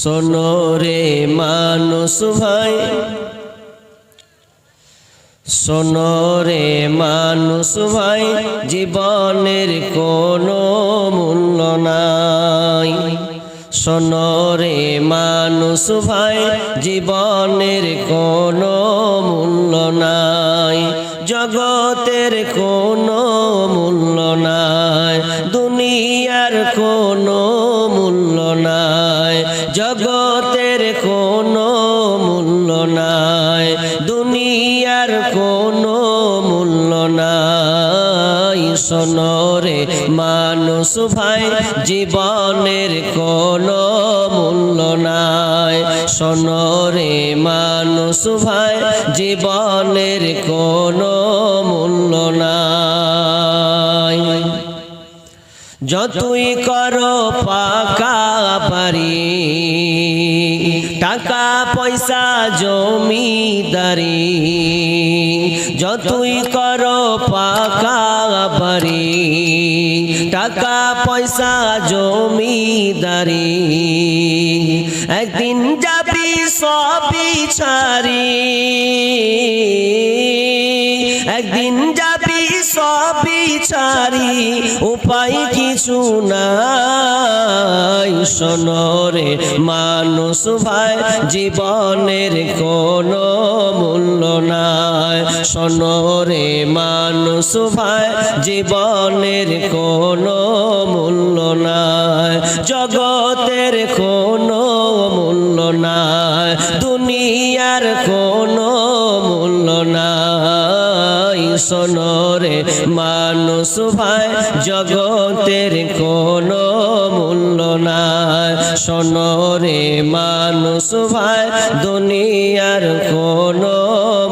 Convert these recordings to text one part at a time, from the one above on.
শোনো রে মানুষ ভাই, শোনো রে মানুষ ভাই, জীবনের কোনো মূল্য নাই। শোনো রে মানুষ ভাই, জীবনের কোনো মূল্য নাই। জগতের কোনো মূল্য নাই, দুনিয়ার কোনো মূল্য নাই। জগতের কোনো মূল্য নাই, দুনিয়ার কোনো মূল্য নাই। শোনো রে মানুষ ভাই, জীবনের কোনো মূল্য নাই। শোনো রে মানুষ ভাই, জীবনের কোনো মূল্য নাই। যতই করো পাকা বাড়ি, টাকা পয়সা জমিদারি, যতই করো পাকা বাড়ি, টাকা পয়সা জমিদারি, একদিন যাবি সবই ছাড়ি, একদিন যাবি সবই ছাড়ি, উপায় কিছু নাই। শোনো রে মানুষ ভাই, জীবনের কোনো মূল্য নাই। শোনো রে মানুষ ভাই, জীবনের কোনো মূল্য নাই। জগতের কোনো মূল্য নাই, দুনিয়ার কোনো মূল্য নাই। শোনো রে মানুষ ভাই, জগতের কোনো মূল্য নাই। শোনো রে মানুষ ভাই, দুনিয়ার কোনো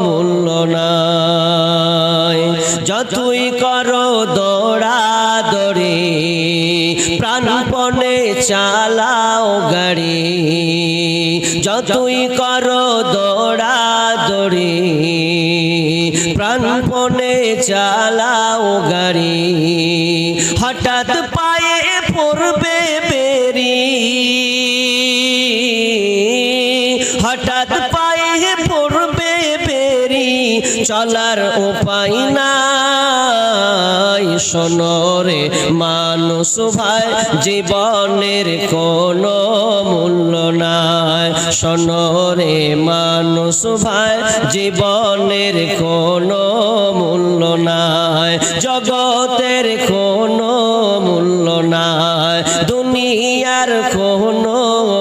মূল্য নাই। যতই করো দৌড়াদৌড়ি, প্রাণপণে চালাও গাড়ি, যতই করো দৌড়াদৌড়ি, প্রাণপণে চালাও গাড়ি, হঠাৎ পায়ে পড়বে বেরি, হঠাৎ পায়ে পড়বে বেরি, চলার উপায় নাই। শোনো রে মানুষ ভাই, জীবনের কোনো মূল্য নাই। শোনো রে মানুষ ভাই, জীবনের কোনো মূল্য নাই। জগতের কোনো মূল্য নাই, দুনিয়ার কোনো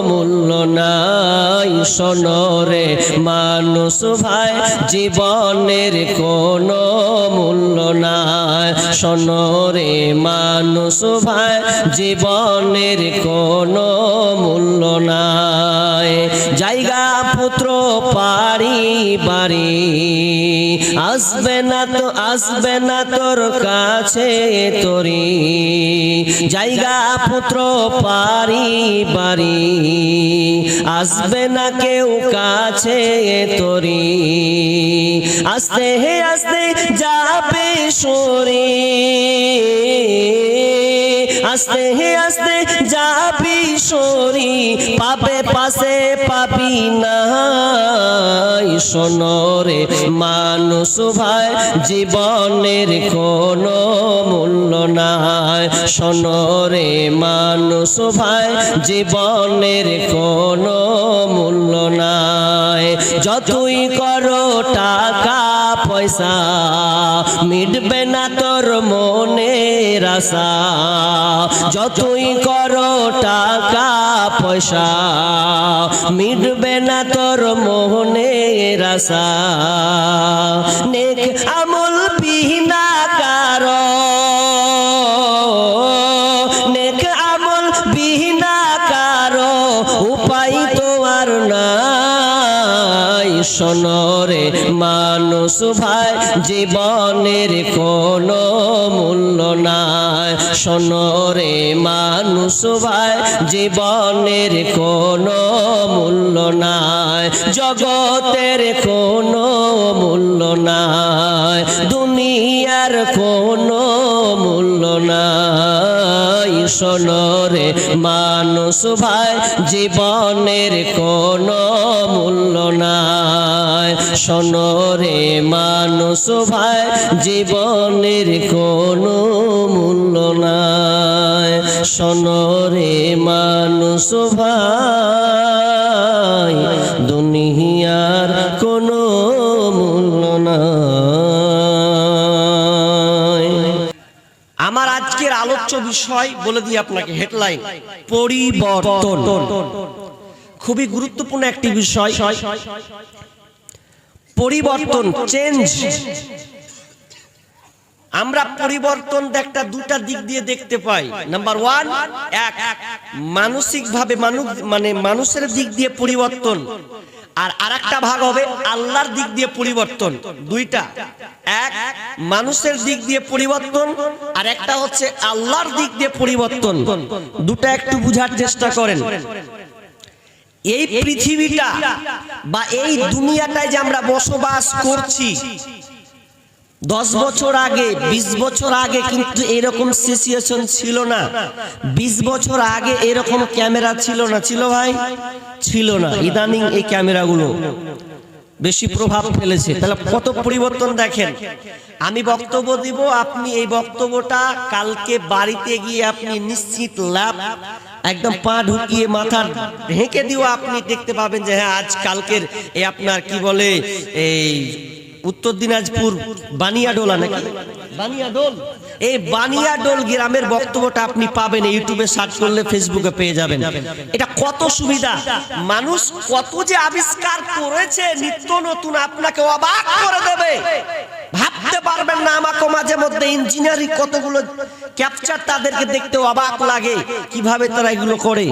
মূল্য নাই। শোনো রে মানুষ ভাই, জীবনের কোনো মূল্য নাই। শোনো রে মানুষ ভাই, জীবনের কোনো মূল্য নাই। জায়গা পুত্র পারি বাড়ি, আসবে না তো আসবে না তোর কাছে তোরি, জায়গা পুত্র পারি বাড়ি, আসবে না কেউ কাছে তোরি, আস্তে আস্তে যাবে সরি, আস্তে আস্তে যাবি সরি, পাবে পাশে পাবি না। শোনো রে মানুষ ভাই, জীবনের কোনো মূল্য নাই। শোনো রে মানুষ ভাই, জীবনের কোনো মূল্য নাই। যতই করো টাকা পয়সা, মিটবে না তোর মনের আশা, যতই করো টাকা পয়সা, মিটবে না তোর মোহনের আশা। নেক আমল বিনা কারো, নেক আমল বিনা কারো, উপায় তো আর নাই। শোনো রে মানুষ ভাই, জীবনের কোনো মূল্য নাই। শোনো রে মানুষ ভাই, জীবনের কোনো মূল্য নাই। জগতের কোনো মূল্য নাই, দুনিয়ার কোনো মূল্য নাই। শোনো রে মানুষ ভাই জীবনের কোনো মূল্য নাই। শোনো রে মানুষ ভাই জীবনের কোনো মূল্য নাই। শোনো রে মানুষ ভাই দুনিয়ার কোনো মূল্য নাই। আমার আজকের আলোচ্য বিষয় বলে দিই আপনাকে, হেডলাইন পরিবর্তন। খুবই গুরুত্বপূর্ণ একটি বিষয়, পরিবর্তন, চেঞ্জ। আমরা পরিবর্তন একটা দুটা দিক দিয়ে দেখতে পাই। নাম্বার ওয়ান, এক মানসিক ভাবে মানুষের দিক দিয়ে পরিবর্তন, আর আরেকটা ভাগ হবে আল্লাহর দিক দিয়ে পরিবর্তন। দুইটা, এক মানুষের দিক দিয়ে পরিবর্তন আর একটা হচ্ছে আল্লাহর দিক দিয়ে পরিবর্তন। দুটা একটু বুঝার চেষ্টা করেন। এই পৃথিবীটা বা এই দুনিয়াটায় যে আমরা বসবাস করছি, 10 বছর আগে 20 বছর আগে কিন্তু এরকম সিচুয়েশন ছিল না। 20 বছর আগে এরকম ক্যামেরা ছিল না, ছিল ভাই? ছিল না। ইদানিং এই ক্যামেরাগুলো বেশি প্রভাব ফেলেছে। তাহলে কত পরিবর্তন দেখেন। আমি বক্তব্য দিব, আপনি এই বক্তব্যটা কালকে বাড়িতে গিয়ে আপনি নিশ্চিত লাভ একদম পা ঢুকিয়ে মাথা ঢেকে দিও, আপনি দেখতে পাবেন যে হ্যাঁ আজ কালকের এই আপনার কি বলে এই উত্তর দিনাজপুর বানিয়াডোলা নাকি বানিয়াডোল, এই বানিয়াডোল গ্রামের বক্তব্যটা আপনি পাবেন ইউটিউবে সার্চ করলে, ফেসবুকে পেয়ে যাবেন। এটা কত সুবিধা, মানুষ কত যে আবিষ্কার করেছে নিত্য নতুন, আপনাকে অবাক করে দেবে। ভাবতে পারবেন না। আমাকে মাঝে মধ্যে ইঞ্জিনিয়ারিং কতগুলো ক্যাপচার তাদেরকে দেখতে অবাক লাগে, কিভাবে তারা এগুলো করে।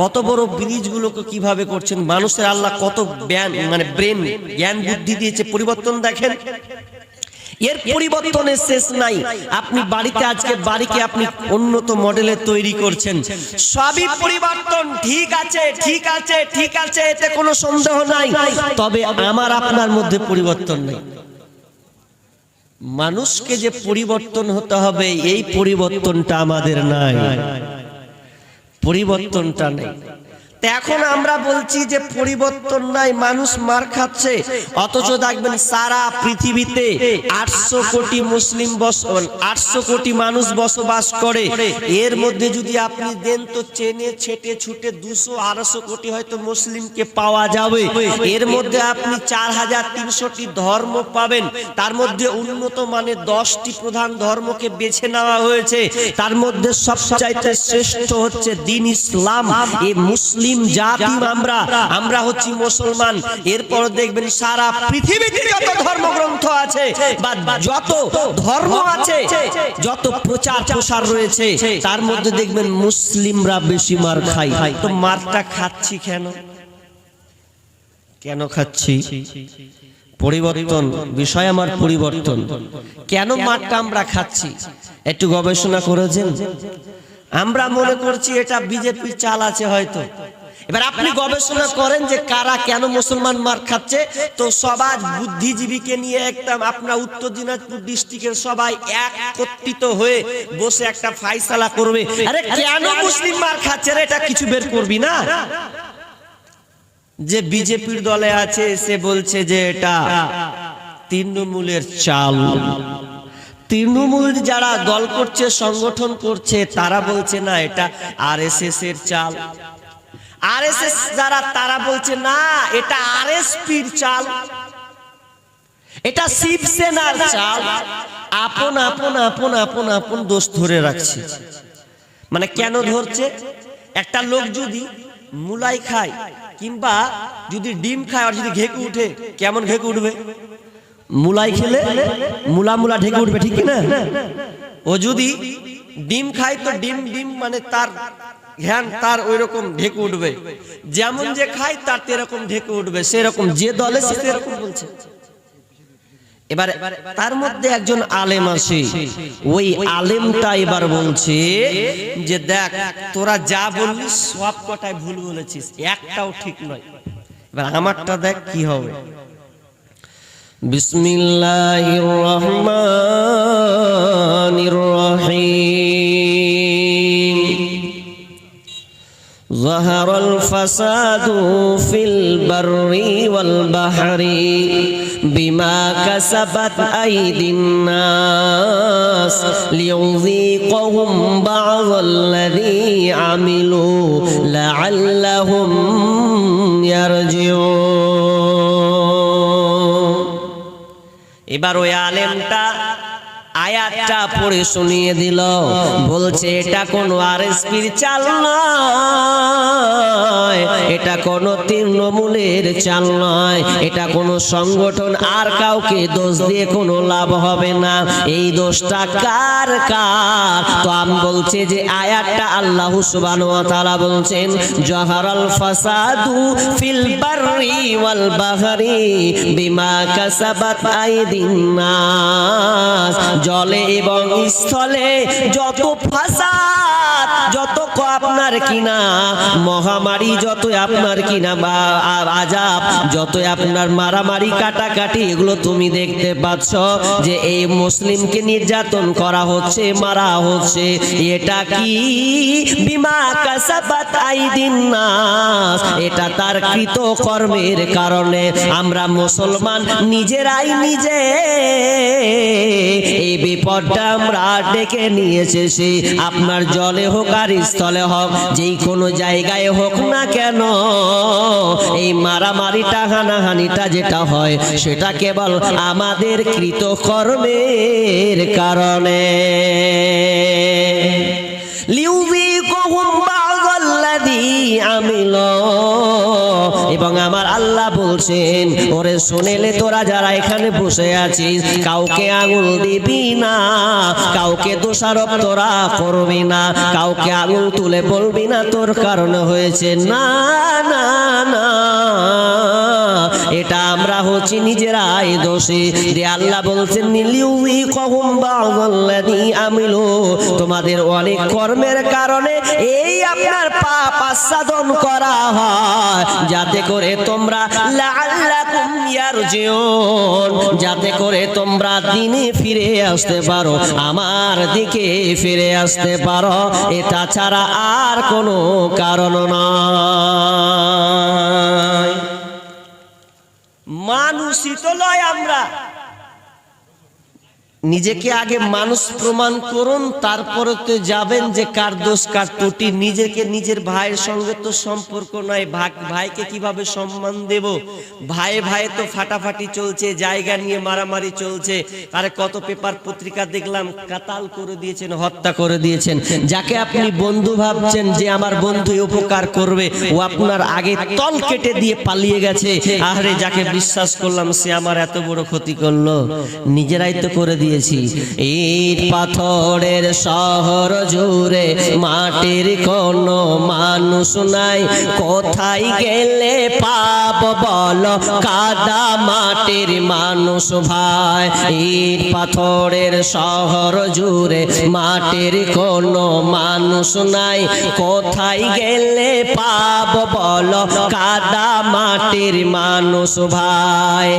কত বড় ব্রিজ গুলোকে কিভাবে করছেন। মানুষের আল্লাহ কত ব্রেন জ্ঞান বুদ্ধি দিয়েছে। পরিবর্তন দেখেন, এর পরিবর্তনের শেষ নাই। আপনি বাড়িতে আজকে বাড়িকে আপনি উন্নত মডেলের তৈরি করছেন, সবই পরিবর্তন। ঠিক আছে, ঠিক আছে, ঠিক আছে, এতে কোনো সন্দেহ নাই। তবে আমার আপনার মধ্যে পরিবর্তন নেই। মানুষকে যে পরিবর্তন হতে হবে এই পরিবর্তনটা আমাদের নাই, পরিবর্তনটা নেই। এখন আমরা বলছি যে পরিবর্তন নাই, মানুষ মার খাচ্ছে, অথচ দেখবেন সারা পৃথিবীতে 800 কোটি মুসলিম 800 কোটি মানুষ বসবাস করে। এর মধ্যে যদি আপনি দেন তো চেনে ছেটে ছুটে 200-250 কোটি হয়তো মুসলিমকে পাওয়া যাবে। এর মধ্যে আপনি 4300টি ধর্ম পাবেন। তার মধ্যে উন্নত মানের 10টি প্রধান ধর্মকে বেছে নেওয়া হয়েছে। তার মধ্যে সবচাইতে শ্রেষ্ঠ হচ্ছে দ্বীন ইসলাম। এই মুসলিম জাতি আমরা হচ্ছি মুসলমান। এরপর দেখবেন সারা পৃথিবীতে যত ধর্মগ্রন্থ আছে বা যত ধর্ম আছে, যত প্রচার প্রসার রয়েছে, তার মধ্যে দেখবেন মুসলিমরা বেশি মার খায়। তো মারটা খাচ্ছি কেন? কেন খাচ্ছি? পরিবর্তন বিষয় আমার পরিবর্তন। কেন মারটা আমরা খাচ্ছি একটু গবেষণা করেছেন? আমরা মনে করছি এটা বিজেপির চাল আছে হয়তো। এবার আপনি গবেষণা করেন যে কারা কেন মুসলমান মার খাচ্ছে, তো সবাই বুদ্ধিজীবীকে নিয়ে একটা আপনার উত্তর দিনাজপুর ডিস্ট্রিক্টের সবাই একত্রিত হয়ে বসে একটা ফাইসালা করবে। আরে কেন মুসলিম মার খাচ্ছে রে, এটা কিছু বের করবি না? যে বিজেপির দলে আছে সে বলছে যে এটা তৃণমূলের চাল। তৃণমূল যারা দল করছে, সংগঠন করছে, তারা বলছে না এটা আরএসএস এর চাল। আরএসএস যারা তারা বলছে না এটা আরএসপির চাল, এটা শিবসেনার চাল। আপন আপন আপন আপন আপন দোষ ধরে রাখছে। মানে কেন ধরছে? একটা লোক যদি মুলাই খায় কিংবা যদি ডিম খায় আর যদি ঘেঁকে উঠে, কেমন ঘেঁকে উঠবে? মুলাই খেলে মুলা মুলা ঢেকে উঠবে, ঠিক না? ও যদি ডিম খায় তো ডিম ডিম মানে তার জ্ঞান তার ওই রকম ঢেকে উঠবে। যেমন যে খায় তার এরকম ঢেকে উঠবে, সেরকম যে দলে সে এরকম বলছে। এবার তার মধ্যে একজন আলেম আছে, ওই আলেমটা এবার বলছে যে দেখ তোরা যা বললিস সব কটাই ভুল বলেছিস, একটাও ঠিক নয়। এবার আমারটা দেখ কি হবে। বিসমিল্লাহির রহমানির রহিম। ظهر الفساد في البر والبحر بما كسبت أيدي الناس ليذيقهم بعض الذي عملوا لعلهم يرجعون এবার ওই আলেমটা আয়াতটা পড়ে শুনিয়ে দিল, বলছে এটা কোনো আরএসপির চাল নয়, এটা কোনো তৃণমূলের চাল নয়, এটা কোনো সংগঠন, আর কাউকে দোষ দিয়ে কোনো লাভ হবে না। এই দোষটা কার কার? তো আমি বলছে যে আয়াতটা আল্লাহ সুবহানাহু ওয়া তাআলা বলছেন জাহারাল ফাসাদু ফিল বাররি ওয়াল বাহরি বিমা কাসাবাত আইদিন নাস। জলে এবং স্থলে যত ফাসাদ, যত আপনার কিনা মহামারী, যত আপনার কিনা বা আযাব, যত আপনার মারামারি কাটাকাটি, এগুলো তুমি দেখতে পাচ্ছ যে এই মুসলিমকে নির্যাতন করা হচ্ছে, মারা হচ্ছে। এটা কি? বিমা কাসাবাত আইদিন নাস, এটা তার কৃত কর্মের কারণে। আমরা মুসলমান নিজেরাই নিজে এই বিপদটা আমরা ডেকে নিয়ে এসেছি। আপনার জলে হোক আর স্থলে হোক, যেই কোনো জায়গায় হোক না কেন, এই মারামারিটা হানাহানিটা যেটা হয় সেটা কেবল আমাদের কৃত কর্মের কারণে। লিউযীকুহুম বা'দাল্লাযী আমিলু, এবং আমার আল্লাহ বলছেন ওরে শুনেলে তোরা যারা এখানে বসে আছিস, কাউকে আঙুল দিবি না, কাউকে দোষারোপ তোরা করবি না, কাউকে আঙুল তুলে বলবি না তোর কারণে হয়েছে। না না না, এটা আমরা হচ্ছি নিজেরাই দোষী। যে আল্লাহ বলছেন লিউযীকুহুম বা'দাল্লাযী আমিলু, তোমাদের অনেক কর্মের কারণে এই আপনার পাপ আস্বাদন করা হয়, যাতে করে তোমরা লাআল্লাকুম ইয়ারজিউন, যাতে করে তোমরা দিনে ফিরে আসতে পারো, আমার দিকে ফিরে আসতে পারো। এটা ছাড়া আর কোনো কারণ নয়। মানুষই তো নয় আমরা, নিজেকে আগে মানুষ প্রমাণ করুন, তারপরে তো যাবেন যে কার দোষ কার ত্রুটি। নিজেকে নিজের ভাইয়ের সঙ্গে তো সম্পর্ক নয়, ভাইকে কিভাবে সম্মান দেব? ভাইয়ে ভাইয়ে তো ফাটাফাটি চলছে, জায়গা নিয়ে মারামারি চলছে। আরে কত পেপার পত্রিকা দেখলাম কাতাল করে দিয়েছেন, হত্যা করে দিয়েছেন। যাকে আপনি বন্ধু ভাবছেন যে আমার বন্ধু উপকার করবে, ও আপনার আগে তল কেটে দিয়ে পালিয়ে গেছে। আরে যাকে বিশ্বাস করলাম সে আমার এত বড় ক্ষতি করলো, নিজেরাই তো করে দিয়েছি। ইট পাথরের শহর জুড়ে মাটির কোনো মানুষ নাই, কোথায় গেলে পাব বলো কাদা মাটির মানুষ ভাই। ইট পাথরের শহর জুড়ে মাটির কোনো মানুষ নাই, কোথায় গেলে পাব বলো কাদা মাটির মানুষ ভাই।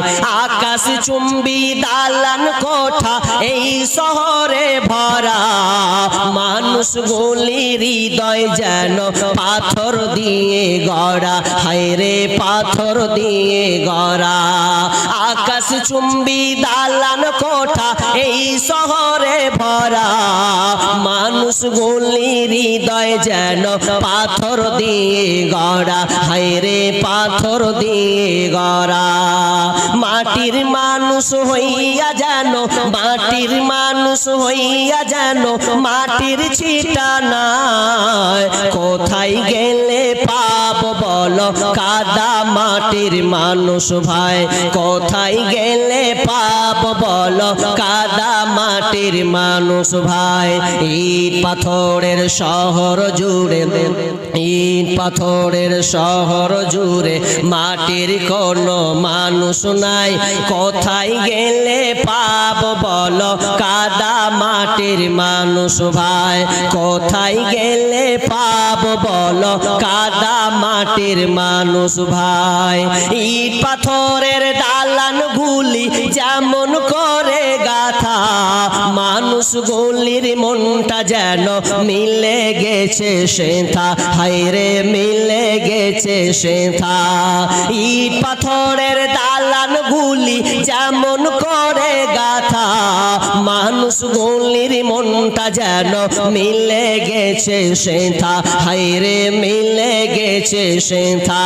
আকাশ চুম্বি দালান কোঠা এই শহরে ভরা, মানুষ গুলি হৃদয় যেন পাথর দিয়ে গড়া, হায় রে পাথর দিয়ে গড়া। আকাশ চুম্বি দালান কোঠা এই শহরে ভরা, মানুষ গুলি হৃদয় যেন পাথর দিয়ে গড়া, হায় রে পাথর দিয়ে গড়া। মাটির মানুষ হইয়া যেন, মাটির মানুষ হইয়া যেন মাটির ছিটা নাই, কোথায় গেলে পাব বলো কাদা মাটির মানুষ ভাই, কোথায় গেলে পাব বলো কাদা মাটির মানুষ ভাই। ইট পাথরের শহর জুড়ে, ইট পাথরের শহর জুড়ে মাটির কোনো মানুষ নাই, কোথায় গেলে পাব বলো কাদা মাটির মানুষ ভাই, কোথায় গেলে পাব বলো কাদা মাটির মানুষ ভাই। ইট পাথরের দালান গুলি যেমন করে গাথা, মানুষগুলির মনটা যেন মিলে গেছে সেথা, হায়রে মিলে গেছে সেথা। ইট পাথরের দালানগুলি যেমন করে গাথা, মানুষগুলির মনটা যেন মিলে গেছে সেথা, হায়রে মিলে গেছে সেথা।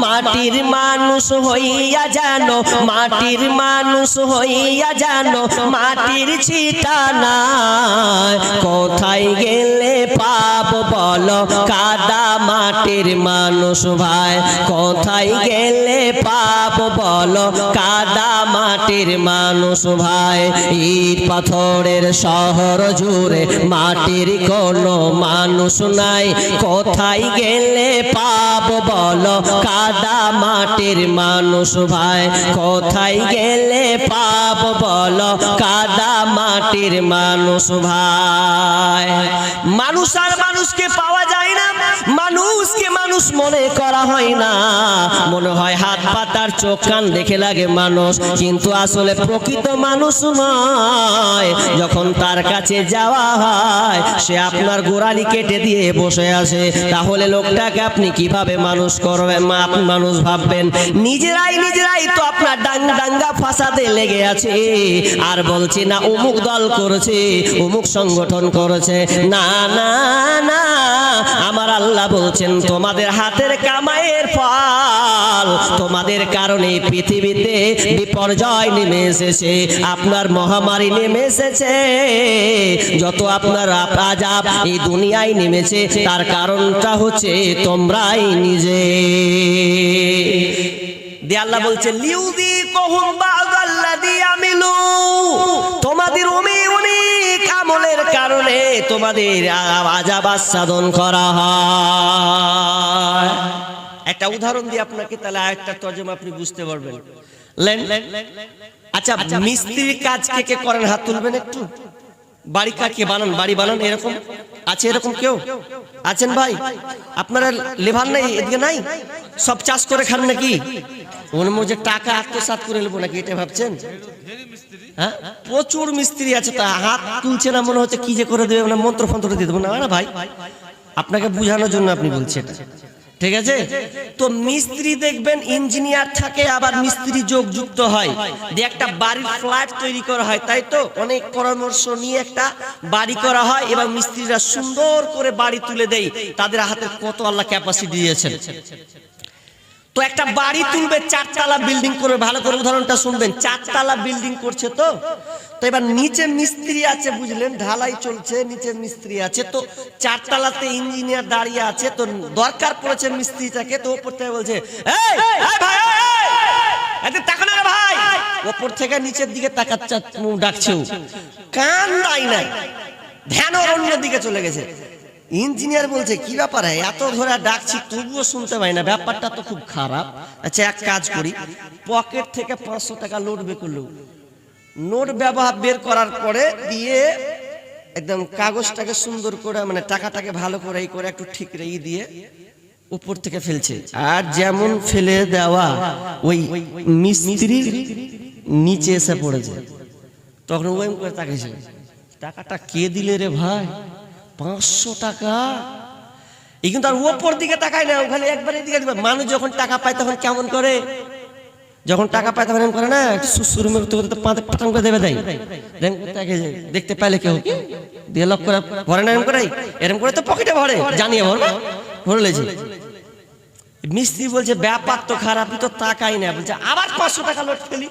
মাটির মানুষ হইয়া যেন, মাটির মানুষ হইয়া যেন মাটির ছিটা নাই। কোথায় গেলে পাব বলো কাদা মাটির মানুষ ভাই, কোথায় গেলে পাব বলো কাদা মাটির মানুষ ভাই। ইট পাথরের শহর জুড়ে মাটির কোনো মানুষ নাই, কোথায় গেলে পাব বলো কাদা মাটির মানুষ ভাই, কোথায় গেলে পাব বলো কাদা মাটির মানুষ ভাই। মানুষ আর মানুষকে পাওয়া যায় না, মানুষকে মানুষ মনে করা হয় না। মনে হয় হাত পাতার চোখ কান দেখে লাগে মানুষ, কিন্তু আসলে প্রকৃত মানুষ নয়। যখন তার কাছে যাওয়া হয় সে আপনার গোড়ালি কেটে দিয়ে বসে আছে, তাহলে লোকটাকে আপনি কিভাবে মানুষ করবেন, মানুষ ভাববেন? নিজেরাই তো আপনার দাঙ্গা ফাসাদে লেগে আছে, আর বলছে না অমুক দল করেছে, অমুক সংগঠন করেছে। না না না, আমার আল্লাহ বলছেন তোমাদের হাতের কামাইয়ের ফল, তোমাদের কারণে পৃথিবীতে বিপর্যয় নেমে এসেছে, আপনার মহামারী নেমে এসেছে, যত আপনার আযাব এই দুনিয়ায় নেমেছে তার কারণটা হচ্ছে তোমরাই নিজে। দিয়ে আল্লাহ বলছেন লিউযীকুহুম বা'দাল্লাযী আমিলু, তোমাদের অনেক আমলের কারণে তোমাদের আযাব আস্বাদন করা হয়। একটা উদাহরণ দিয়ে আপনাকে তাহলে আরেকটা তরজমা আপনি বুঝতে পারবেন। আচ্ছা, মিস্ত্রির কাজ কে কে করেন? হাত তুলবেন একটু। বাড়ি কাকে বানান, বাড়ি বানান, এরকম আছে? এরকম কেউ আছেন ভাই? আপনারা লেবার নাই এদিকে? নাই, সব চাষ করে খান নাকি? ওর মধ্যে টাকা আত্মসাৎ করে নেবো নাকি এটা ভাবছেন? হ্যাঁ, প্রচুর মিস্ত্রি আছে, তা হাত তুলছে না, মনে হচ্ছে কি যে করে দেবে, মানে মন্ত্র ফন্ত্র দিয়ে দেবো। না ভাই, আপনাকে বুঝানোর জন্য আপনি বলছেন, ঠিক আছে? তো মিস্ত্রি দেখবেন ইঞ্জিনিয়ার থাকে, আবার মিস্ত্রি যুক্ত হয়, দিয়ে একটা বাড়ির ফ্ল্যাট তৈরি করা হয়, তাই তো? অনেক পরামর্শ নিয়ে একটা বাড়ি করা হয় এবং মিস্ত্রিরা সুন্দর করে বাড়ি তুলে দেয়। তাদের হাতে কত আল্লাহ ক্যাপাসিটি দিয়েছেন। তো একটা বাড়ি তুলবে, 4 তলা বিল্ডিং করবে, ভালো করে উদাহরণটা শুনবেন। 4 তলা বিল্ডিং করছে, তো এবার নিচে মিস্ত্রি আছে, বুঝলেন, ঢালাই চলছে, নিচে মিস্ত্রি আছে। তো 4 তলাতে ইঞ্জিনিয়ার দাঁড়িয়ে আছে, তো দরকার পড়েছে মিস্ত্রিটাকে, তো ওপর থেকে বলছে এই ভাই, এত তাকানো না ভাই। ওপর থেকে নিচের দিকে তাকাচ্ছে, ডাকছে, কান দেয় নাই, ধ্যান ওর অন্য দিকে চলে গেছে। ইঞ্জিনিয়ার বলছে কি ব্যাপার, এত ধরে ডাকছি তবুও শুনতে পাই না, ব্যাপারটা তো খুব খারাপ। আচ্ছা, এক কাজ করি, পকেট থেকে 500 টাকা নোট বের করলো। নোট ব্যবহার বের করার পরে দিয়ে একদম কাগজটাকে সুন্দর করে, মানে টাকাটাকে ভালো করে এই করে একটু ঠিক রেই দিয়ে উপর থেকে ফেলছে। আর যেমন ফেলে দেওয়া ওই মিস্ত্রি নিচে এসে পড়েছে, তখন ওই করে তাকিয়েছে, টাকাটা কে দিলে রে ভাই? 500 টাকা। এই কিন্তু আর ওপর দিকে তাকায় না, ওখানে একবার এদিকে দিবে। মানুষ যখন টাকা পায় তখন কেমন করে? যখন টাকা পায় তখন এমন করে না, একটু সুসুর করতে পাঠান করে দেবে, দেয় দেখতে পাইলে কেউ দিয়ে লক করে ভরে না, এরকম করে, এরকম করে তো পকেটে ভরে, জানিয়ে ভরলেছি। মিস্ত্রি বলছে ব্যাপার তো খারাপ, তো তাকাই না। বলছে আবার 500 টাকা নোট ফেলি।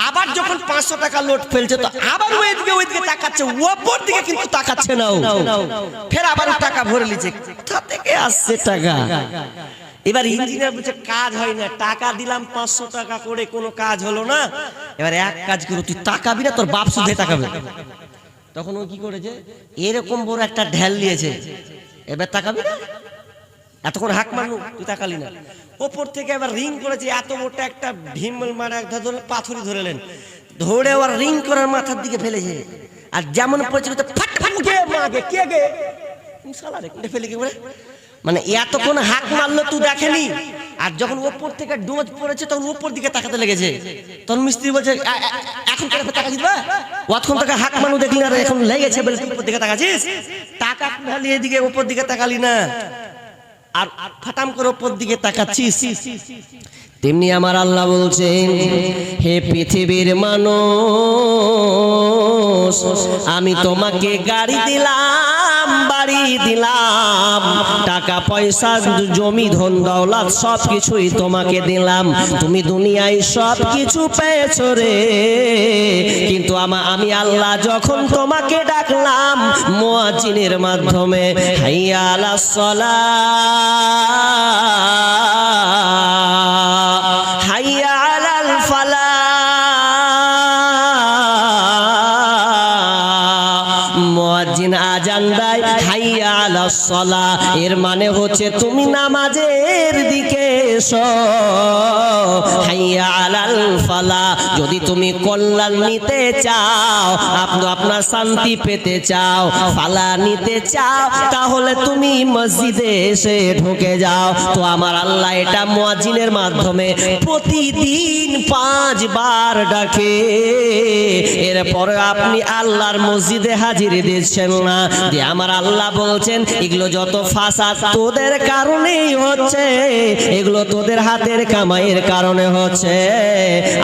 আবার যখন 500 টাকা নোট ফেলছে, তো আবার ওইদিকে তাকাচ্ছে, ওপর দিকে কিন্তু তাকাচ্ছে না। ফের আবার টাকা ভরে লিছে, কোথা থেকে আসছে টাকা? এবার ইঞ্জিনিয়ার বলছে কাজ হয় না, টাকা দিলাম 500 টাকা করে, কোনো কাজ হলো না। এবার এক কাজ করো, তুই তাকাবি না, তোর বাপ শুধু তাকাবে। তখন ও কি করেছে, এরকম বড় একটা ঢেল নিয়েছে, এবার তাকাবি না, এতক্ষণ হাক মারলু, তুই তাকালি না। ওপর থেকে এবার রিং করেছে, এত বড় একটা ঢিমল মারা একটা ধরে পাথরি ধরেলেন, ধরে আবার রিং করার মাথার দিকে ফেলেছে। আর যেমন পড়েছে ফাট ফাট গে মাগে কে গে, মানে এতক্ষণ হাক মারলো তুই দেখেনি, আর যখন ওপর থেকে ডোজ পড়েছে তখন ওপর দিকে তাকাতে লেগেছে। তখন মিস্ত্রি বলছে এখন তোকে টাকা দিবা, অতক্ষণ তোকে হাক মারু দেখলি না, এখন লেগেছে বলে তুই উপর দিকে তাকাচ্ছিস। টাকা খালি এদিকে ওপর দিকে তাকালি না, আর ফাটাম করে ওপর দিকে তাকাচ্ছিস। তেমনি আমার আল্লাহ বলছেন, হে পৃথিবীর মানুষ, আমি তোমাকে গাড়ি দিলাম, বাড়ি দিলাম, টাকা পয়সা, জমি ধন দৌলত সব কিছুই তোমাকে দিলাম, তুমি দুনিয়ায় সব কিছু পেয়েছো রে। কিন্তু আমি আল্লাহ যখন তোমাকে ডাকলাম মুয়াজ্জিনের মাধ্যমে, হাইয়া আলাস সালাহ, হাইয়া আলাল ফালাহ, মুয়াজ্জিন আজান দেয় হাইয়া আলাস সালাহ, এর মানে হচ্ছে তুমি নামাজের দিকে এসো। হাইয়া আলাল ফালাহ, যদি তুমি কল্যাণ নিতে চাও, আপনার শান্তি পেতে চাও, ফালা নিতে চাও, তাহলে তুমি মসজিদে এসে ঢুকে যাও। তো আমার আল্লাহ এটা মুয়াজ্জিনের মাধ্যমে প্রতিদিন 5 বার ডাকে। এরপরে আপনি আল্লাহর মসজিদে হাজির দিচ্ছেন না, যে আমার আল্লাহ বলছেন এগুলো যত ফাসাদ তোদের কারণেই হচ্ছে, এগুলো তোদের হাতের কামাইয়ের কারণে হচ্ছে।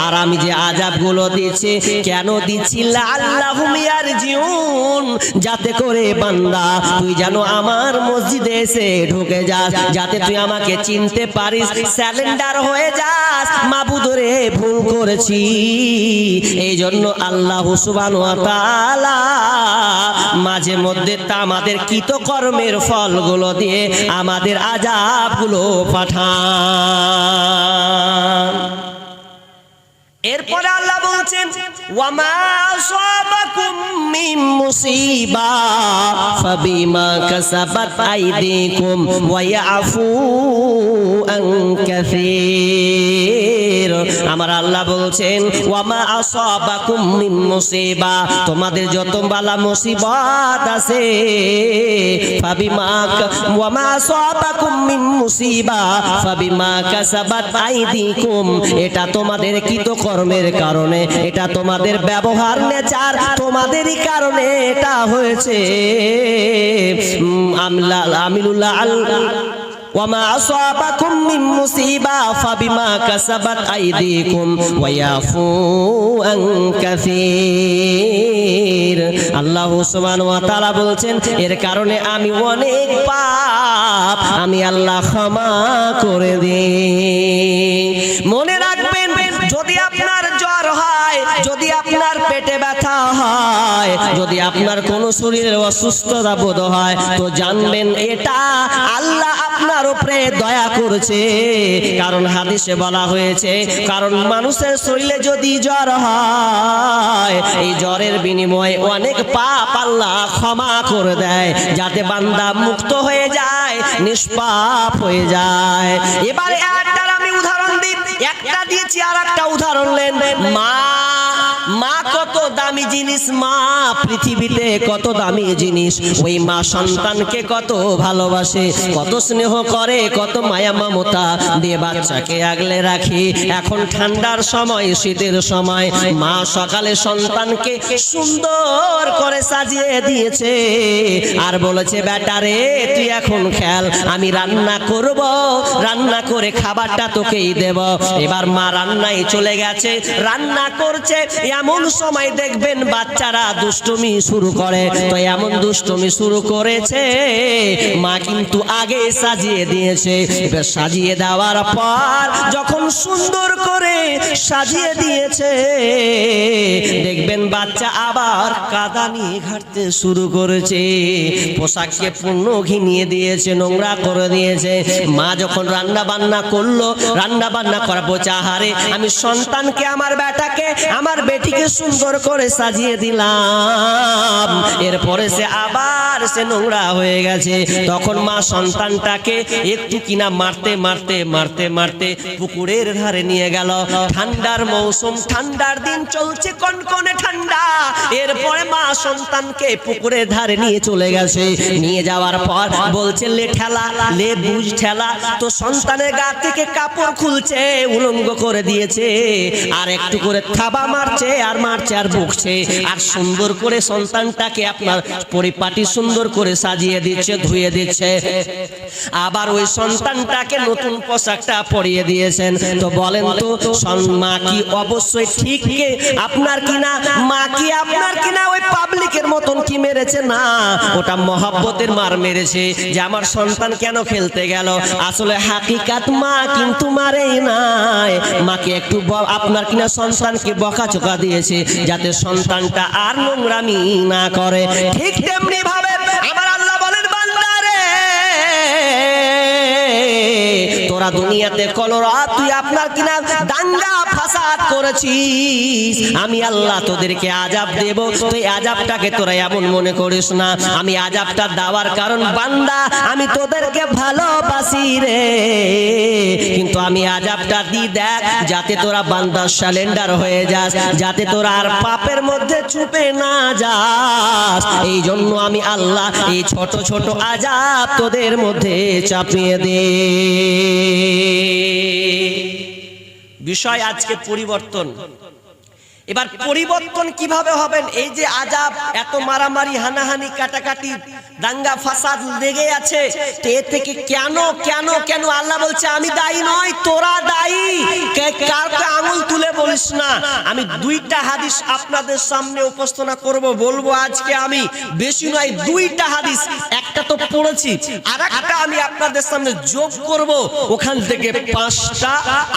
আর আমি যে আযাবগুলো দিচ্ছি, কেন দিচ্ছি? লাআল্লাহুম ইয়ারজিউন, যাতে করে বান্দা তুই যেন আমার মসজিদে এসে ঢুকে যাস, যাতে তুই আমাকে চিনতে পারিস, স্যালেন্ডার হয়ে যাস, মাবুদ রে ভুল করেছি। এই জন্য আল্লাহ সুবহানাহু ওয়া তাআলা মাঝে মধ্যে আমাদের কৃতকর্মের ফলগুলো দিয়ে আমাদের আযাবগুলো পাঠান। এরপরে আল্লাহ বলছেন, ওয়ামা আসাবাকুম মিন মুসিবা ফাবিমা কাসাবাত আইদিকুম ওয়া ইয়াফু আন কাসীর। আমার আল্লাহ বলছেন, ওয়ামা আসাবাকুম মিন মুসিবা, তোমাদের যত বালা মুসিবত আছে, ওয়ামা আসাবাকুম মিন মুসিবা ফাবিমা কাসাবাত আইদিকুম, এটা তোমাদের কৃতকর্মের কারণে, এটা তোমাদের ব্যবহার নেচার, তোমাদেরই কারণে এটা হয়েছে। ওয়ামা আসাবাকুম মিন মুসিবা ফাবিমা কাসাবাত আইদিকুম ওয়া ইয়াফু আন কাসীর। আল্লাহ সুবহানাহু ওয়া তাআলা বলছেন, এর কারণে আমি অনেক পাপ আমি আল্লাহ ক্ষমা করে দিই। মনে রাখবেন, যদি আপনার জ্বর হয়, যদি আপনার পেটে ব্যথা হয়, যদি আপনার কোনো শরীরের অসুস্থতা বোধ হয়, তো জানবেন এটা আল্লাহ আপনার উপরে দয়া করেছে। কারণ হাদিসে বলা হয়েছে, কারণ মানুষের শরীরে যদি জ্বর হয়, এই জ্বরের বিনিময়ে অনেক পাপ আল্লাহ ক্ষমা করে দেয়, যাতে বান্দা মুক্ত হয়ে যায়, নিষ্পাপ হয়ে যায়। এবারে একটা আমি উদাহরণ দিই, একটা দিয়েছি আর একটা উদাহরণ নেন। মা কত দামি জিনিস, মা পৃথিবীতে কত দামি জিনিস। ওই মা সন্তানকে কত ভালোবাসে, কত স্নেহ করে, কত মায়া মমতা দিয়ে বাচ্চাকে আগলে রাখে। এখন ঠান্ডার সময়, শীতের সময়, মা সকালে সন্তানকে সুন্দর করে সাজিয়ে দিয়েছে, আর বলেছে, বেটা রে তুই এখন খেল, আমি রান্না করব, রান্না করে খাবারটা তোকেই দেব। এবার মা রান্নায় চলে গেছে, রান্না করছে, এমন সময় দেখবেন বাচ্চারা দুষ্টুমি শুরু করে। তো এমন দুষ্টুমি শুরু করেছে, মা কিন্তু আগে সাজিয়ে দিয়েছে। এবার সাজিয়ে দেওয়ার পর যখন সুন্দর করে সাজিয়ে দিয়েছে, দেখবেন বাচ্চা আবার কাদা নিয়ে ঘাটতে শুরু করেছে, পোশাককে পূর্ণ ঘিনিয়ে দিয়েছে, নোংরা করে দিয়েছে। মা যখন রান্না বান্না করলো, রান্না বান্না করার বোঝা হারে আমি সন্তানকে আমার বেটাকে আমার বেটিকে সুন্দর করে সাজিয়ে দিলাম, এরপরে সে আবার সে নোংরা হয়ে গেছে। তখন মা সন্তানটাকে একটু কিনা মারতে মারতে মারতে মারতে পুকুরের ধারে নিয়ে গেল। ঠান্ডার মৌসুম, ঠান্ডার দিন চলছে, কনকনে ঠান্ডা। এরপরে মা সন্তানকে পুকুরের ধারে নিয়ে চলে গেছে। নিয়ে যাওয়ার পর বলছে লে ঠেলা, লে বুঝ ঠেলা। তো সন্তানের গা থেকে কাপড় খুলছে, উলঙ্গ করে দিয়েছে, আর একটু করে থাবা মারছে আর মারছে আর বকছে, আর সুন্দর করে সন্তানটাকে আপনার পরিপাটি সুন্দর করে সাজিয়ে দিচ্ছে, ধুয়ে দিচ্ছে। আবার ওই সন্তানটাকে নতুন পোশাকটা পরিয়ে দিয়েছেন। তো বলেন তো মা কি অবশ্যই ঠিক আপনার কিনা? মা কি আপনার কিনা ওই পাবলিকের মতন কি মেরেছে? না, ওটা মহব্বতের মার মেরেছে যে আমার সন্তান কেন খেলতে গেল। আসলে হাকিকাত মা কিন্তু মারেই নাই, মাকে একটু আপনার কিনা সন্তানকে বকাচোকা দিয়েছে যাতে সন্তানটা আর নোংরামি না করে। ঠিক তেমনি ভাবে আমার আল্লাহ বলেন বান্দারে তোরা দুনিয়াতে কলরা তুই আপনার কিনা দাঙ্গা ফাসাদ করেছিস, আমি আল্লাহ তোদেরকে আযাব দেব। তুই আযাবটাকে তোরা এমন মনে করিস না, আমি আযাবটা দেওয়ার কারণ বান্দা আমি তোদেরকে ভালোবাসি রে, কিন্তু আমি আযাবটা দি দেখ যাতে তোরা বান্দা সালেন্ডার হয়ে যাস, যাতে তোরা আর পাপের মধ্যে চুপে না যাস। এই জন্য আমি আল্লাহ এই ছোট ছোট আযাব তোদের মধ্যে চাপিয়ে দে। বিষয় আজকে পরিবর্তন। এবার পরিবর্তন কিভাবে হবেন? এই যে আযাব, এত মারামারি, হানাহানি, কাটাকাটি, দাঙ্গা ফাসাদ লেগে আছে, এ থেকে কেন কেন কেন আল্লাহ বলছে আমি দায়ী নয়, তোরা দায়ী। কাউকে আঙুল তুলে বলিস না। আমি দুইটা হাদিস আপনাদের সামনে উপস্থাপনা করব, বলবো আজকে আমি, বেশি নয়, দুইটা হাদিস। একটা তো পড়েছি, আর একটা আমি আপনাদের সামনে যোগ করব, ওখান থেকে 5টা,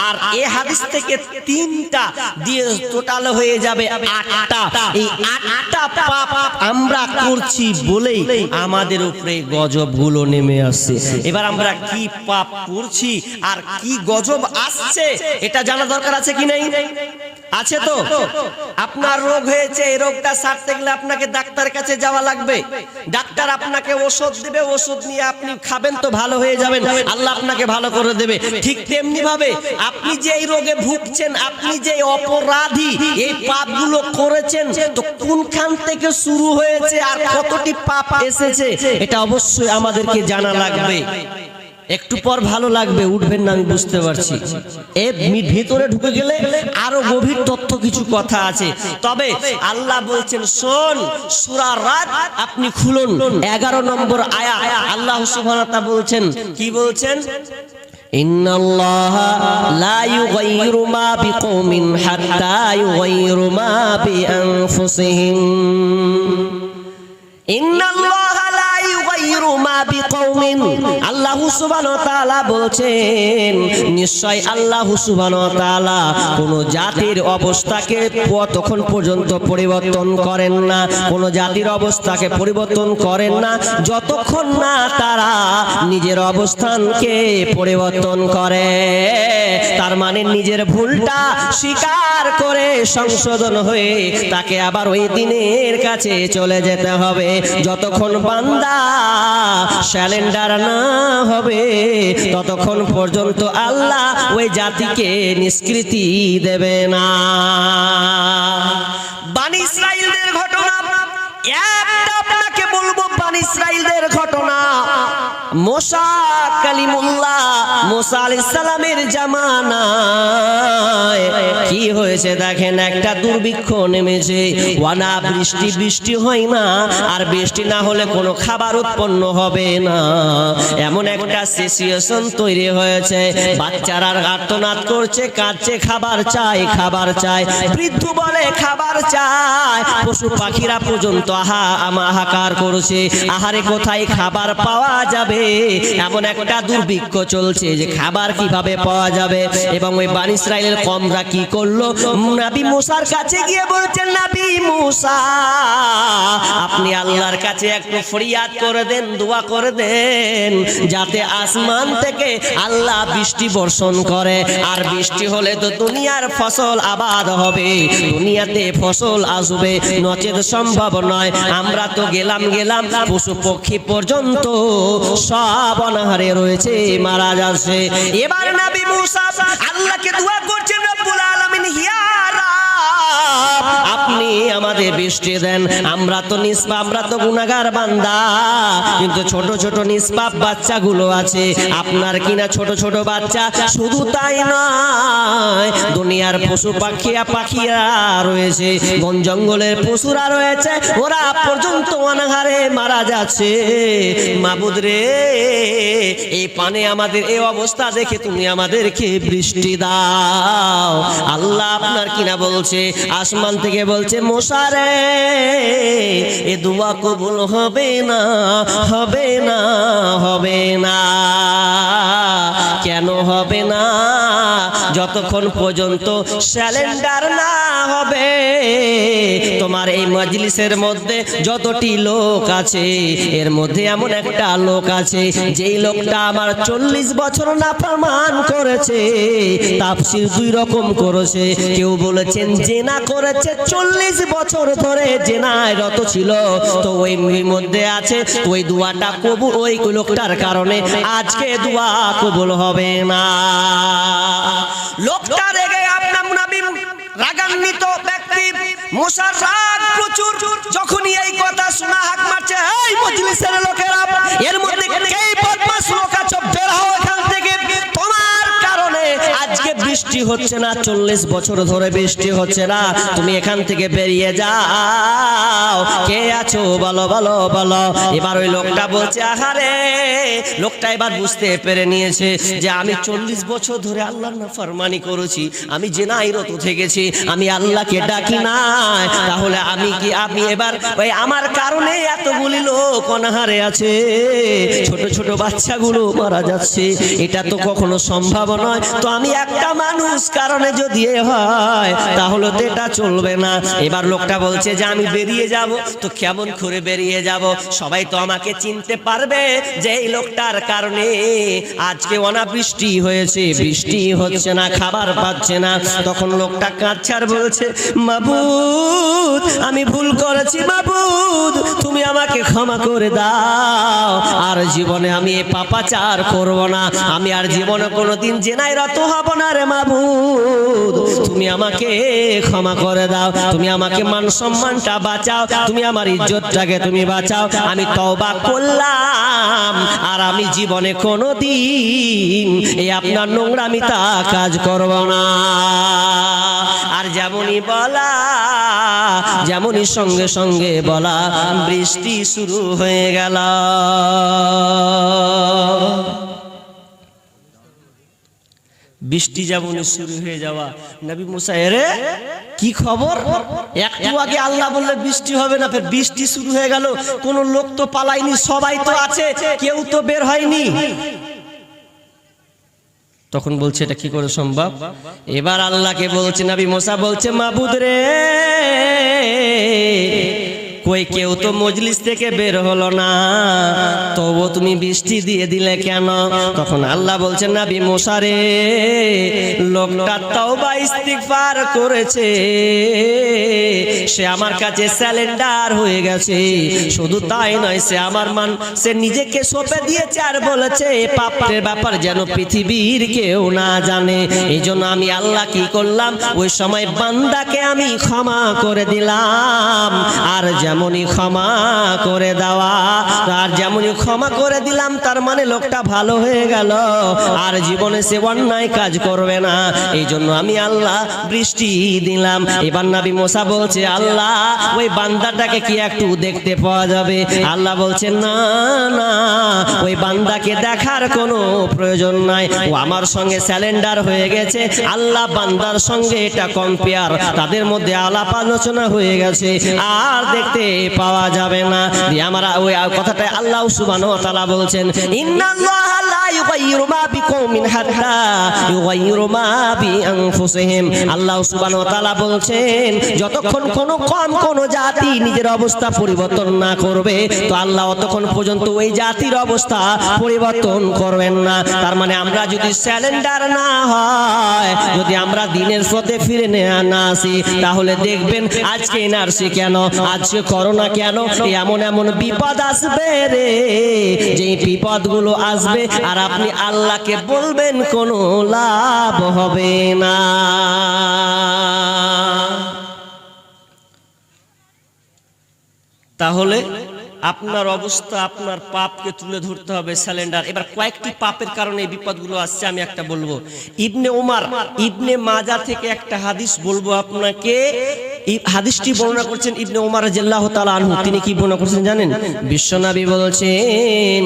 আর এই হাদিস থেকে 3টা দিয়ে টোটাল হয়ে যাবে 8টা। এই 8টা পাপ আমরা করছি বলেই আমাদের উপরে গজবগুলো নেমে আসছে। এবার আমরা কি পাপ করছি আর কি গজব আসছে এটা জানা দরকার আছে কি নাই? আছে তো? আপনার রোগ হয়েছে, এই রোগটা সারতে গেলে আপনাকে ডাক্তারের কাছে যাওয়া লাগবে। ডাক্তার আপনাকে ওষুধ দিবে, ওষুধ নিয়ে আপনি খাবেন তো ভালো হয়ে যাবেন, আল্লাহ আপনাকে ভালো করে দেবে। ঠিক তেমনি ভাবে আপনি যে এই রোগে ভুগছেন, আপনি যে অপরাধী, এই পাপগুলো করেছেন, তো কোনখান থেকে শুরু হয়েছে আর কতটি পাপ এসেছে এটা অবশ্যই আমাদেরকে জানা লাগবে। একটু পর ভালো লাগবে, উঠবেন না আমি বুঝতে পারছি। এর ভিতরে ঢুকে গেলে আরো গভীর তথ্য কিছু কথা আছে। তবে আল্লাহ বলছেন শোন, সূরা রাদ আপনি খুলুন, 11 নম্বর আয়াত। আল্লাহ সুবহানাহু ওয়া তাআলা বলছেন, কি বলছেন? ইন্নাল্লাহা লা ইউগাইয়িরু মা বিকওমিন হাত্তা ইউগাইয়িরু মা বিআনফুসিহিম। ইন্নাল্লাহা লা ইউগাইয়িরু মা বিকওমিন, আল্লাহ সুবহানাহু ওয়া তাআলা বলছেন নিশ্চয় আল্লাহ সুবহানাহু ওয়া তাআলা কোন জাতির অবস্থাকে ততক্ষণ পর্যন্ত পরিবর্তন করেন না, কোন জাতির অবস্থাকে পরিবর্তন করেন না যতক্ষণ না তারা নিজের অবস্থানকে পরিবর্তন করে। তার মানে নিজের ভুলটা স্বীকার করে সংশোধন হয়ে তাকে আবার ওই দিনের কাছে চলে যেতে হবে। যতক্ষণ বান্দা স্যালেন্ডার না হবে ততক্ষণ পর্যন্ত আল্লাহ ওই জাতিকে নিষ্কৃতি দেবে না। বনি ইসরাইলদের ঘটনা একটা আপনাকে বলবো, বনি ইসরাইলদের ঘটনা। মুসা কালিমুল্লাহ, মুসা আলাইহিস সালামের জামানায় কি হয়েছে দেখেন, একটা দুর্ভিক্ষ নেমেছে, ওয়ানা বৃষ্টি, বৃষ্টি হয় না, আর বৃষ্টি না হলে কোনো খাবার উৎপন্ন হবে না, এমন একটা সিচুয়েশন তৈরি হয়েছে। বাচ্চারা আর্তনাদ করছে, কাঁদছে, খাবার চাই, খাবার চাই। বৃদ্ধ বলে খাবার চাই, পশু পাখিরা পর্যন্ত হাহাকার করছে, আহারে কোথায় খাবার পাওয়া যাবে মাঠে এমন একটা দুর্ভিক্ষ চলছে যে খাবার কিভাবে পাওয়া যাবে। এবং ওই বনি ইসরাইলের কওমরা কি করলো, নবী মুসার কাছে গিয়ে বলছেন, নবী মুসা আপনি আল্লাহর কাছে একটু ফরিয়াদ করে দেন, দোয়া করে দেন, যাতে আসমান থেকে আল্লাহ বৃষ্টি বর্ষণ করে। আর বৃষ্টি হলে তো দুনিয়ার ফসল আবাদ হবে, দুনিয়াতে ফসল আসবে, নচেত সম্ভব নয়। আমরা তো গেলাম পশু পক্ষী পর্যন্ত সব অনাহারে রয়েছে, মারা যাচ্ছে। এবার নবী মুসা আল্লাহকে দোয়া করছেন, রব্বুল আলামিন ইয়া রাব আপনি আমাদের বৃষ্টি দেন। আমরা তো গুনাহগার বান্দা, কিন্তু ছোট ছোট নিষ্পাপ বাচ্চাগুলো আছে আপনার কিনা, ছোট ছোট বাচ্চা। শুধু তাই নয়, দুনিয়ার পশু পাখিরা রয়েছে, বন জঙ্গলের পশুরা রয়েছে, ওরা পর্যন্ত অনাহারে মারা যাচ্ছে। মাবুদ রে, এই পানে আমাদের এই অবস্থা দেখে তুমি আমাদেরকে বৃষ্টি দাও। আল্লাহ আপনার কিনা বলছে, আসমান থেকে বলছে, মুসা রে এ দোয়া কবুল হবে না, হবে না, হবে না। কেন হবে না? যতক্ষণ পর্যন্ত স্যালেন্ডার না হবে। তোমার এই মজলিসের মধ্যে যতটি লোক আছে, এর মধ্যে এমন একটা লোক আছে যেই লোকটা আমার 40 বছর নাফরমান করেছে। তাফসীর দুই রকম করেছে, কেউ বলেছেন জেনা করেছে, 40 বছর ধরে জেনায় রত ছিল। তো ওই মধ্যে আছে ওই দোয়াটা কবুল, ওই লোকটার কারণে আজকে দোয়া কবুল হবে না। লোকটা রেগে আপনার নবী রাগান্বিত ব্যক্তি, মুসার রাগ প্রচুর। যখনই এই কথা শোনা হাক মারছে, এই মজলিসের লোকেরা, এর মধ্যে কে বদমাশ লোক আছে, বের হও এখান থেকে, তোমার কারণে আজকে বৃষ্টি হচ্ছে না, 40 বছর ধরে বৃষ্টি হচ্ছে না, তুমি এখান থেকে বেরিয়ে যাও। কে আছো বলো, বলো, বলো। এবার ওই লোকটা বলছে, আহারে, লোকটা এবার বুঝতে পেরে নিয়েছে যে আমি 40 বছর ধরে আল্লাহর নাফরমানি করেছি, আমি জেনায় রত থেকেছি, আমি আল্লাহকে ডাকি নাই। তাহলে আমি এবার ওই আমার কারণে এতগুলি লোক অনাহারে আছে, ছোট ছোট বাচ্চাগুলো মারা যাচ্ছে, এটা তো কখনো সম্ভব নয়। তো আমি একটা মানুষ কারণে যদি হয় তাহলে তো এটা চলবে না। এবার লোকটা বলছে যে আমি বেরিয়ে যাব। তো কেমন করে বেরিয়ে যাব? সবাই তো আমাকে চিনতে পারবে যে এই লোকটার কারণে আজকে অনাবৃষ্টি হয়েছে, বৃষ্টি হচ্ছে না, খাবার পাচ্ছে না। তখন লোকটা কাঁদছে আর বলছে, মাবুদ আমি ভুল করেছি, মাবুদ তুমি আমাকে ক্ষমা করে দাও, আর জীবনে আমি এই পাপাচার করব না, আমি আর জীবনে কোনোদিন জেনায় রত হব না রে মাবুদ, তুমি আমাকে ক্ষমা করে দাও, তুমি আমাকে মান সম্মানটা বাঁচাও, তুমি আমার ইজ্জতটাকে তুমি বাঁচাও। আমি তওবা করলাম, আর আমি জীবনে কোনোদিন এই আপনার নোংরামিতা কাজ করব না। আর যেমনই বলা, যেমনই সঙ্গে সঙ্গে বলা, বৃষ্টি শুরু হয়ে গেল। বৃষ্টি যেমন শুরু হয়ে যাওয়া, নবী মুসা এরে কি খবর? একটু আগে আল্লাহ বললে বৃষ্টি হবে না, ফের বৃষ্টি শুরু হয়ে গেল। কোন লোক তো পালায়নি, সবাই তো আছে, কেউ তো বের হয়নি। তখন বলছে এটা কি করে সম্ভব? এবার আল্লাহকে বলছে, নবী মুসা বলছে, মাবুদ রে, কই কেউ তো মজলিস থেকে বের হলো না, তবু তুমি বৃষ্টি দিয়ে দিলে কেন? তখন আল্লাহ বলছেন, নবী মুসা রে, লোকটা তওবা ইস্তিগফার করেছে, সে আমার কাছে স্যালেন্ডার হয়ে গেছে। শুধু তাই নয়, সে নিজেকে সঁপে দিয়েছে আর বলেছে পাপের ব্যাপার যেন পৃথিবীর কেউ না জানে। এই জন্য আমি আল্লাহ কি করলাম, ওই সময় বান্দাকে আমি ক্ষমা করে দিলাম। আর যেমনই ক্ষমা করে দেওয়া, আর যেমনই ক্ষমা করে দিলাম, তার মানে লোকটা ভালো হয়ে গেল, আর জীবনে সে অন্যায় কাজ করবে না। এই জন্য আমি আল্লাহ বৃষ্টি দিলাম। এবার নবী মুসা বলছে, আল্লাহ ওই বান্দাটাকে কি একটু দেখতে পাওয়া যাবে? আল্লাহ বলছে, না না, ওই বান্দাকে দেখার কোনো প্রয়োজন নাই, ও আমার সঙ্গে স্যালেন্ডার হয়ে গেছে। আল্লাহ বান্দার সঙ্গে এটা কম্পেয়ার, তাদের মধ্যে আলাপ আলোচনা হয়ে গেছে, আর দেখতে পাপকে পাওয়া যাবে না। আমরা ওই কথাটা আল্লাহ সুবহানাহু ওয়া তাআলা বলছেন, ইন্নাল্লাহা লা ইউগাইয়িরু মা বিকওমিন হাত্তা ইউগাইয়িরু মা বিআনফুসিহিম। আল্লাহ সুবহানাহু ওয়া তাআলা বলছেন, যতক্ষণ কোন জাতি নিজের অবস্থা পরিবর্তন না করবে, তো আল্লাহ ততক্ষণ পর্যন্ত ওই জাতির অবস্থা পরিবর্তন করবেন না। তার মানে আমরা যদি স্যালেন্ডার না হয়, যদি আমরা দিনের পথে ফিরে না আসি, তাহলে দেখবেন আজকে এনআরসি কেন, আজকে করোনা কেন, এমন এমন বিপদ আসবে রে, যে বিপদগুলো আসবে আর আপনি আল্লাহকে বলবেন কোনো লাভ হবে না। তাহলে আপনার অবস্থা, আপনার পাপকে তুলে ধরতে হবে, স্যালেন্ডার। এবার কয়েকটি পাপের কারণে এই বিপদগুলো আসছে, আমি একটা বলবো। ইবনে উমার, ইবনে মাজাহ থেকে একটা হাদিস বলবো আপনাকে। এই হাদিসটি বর্ণনা করছেন ইবনে উমার রাদিয়াল্লাহু তাআলা আনহু। তিনি কি বর্ণনা করছেন জানেন? বিশ্বনবী বলছেন,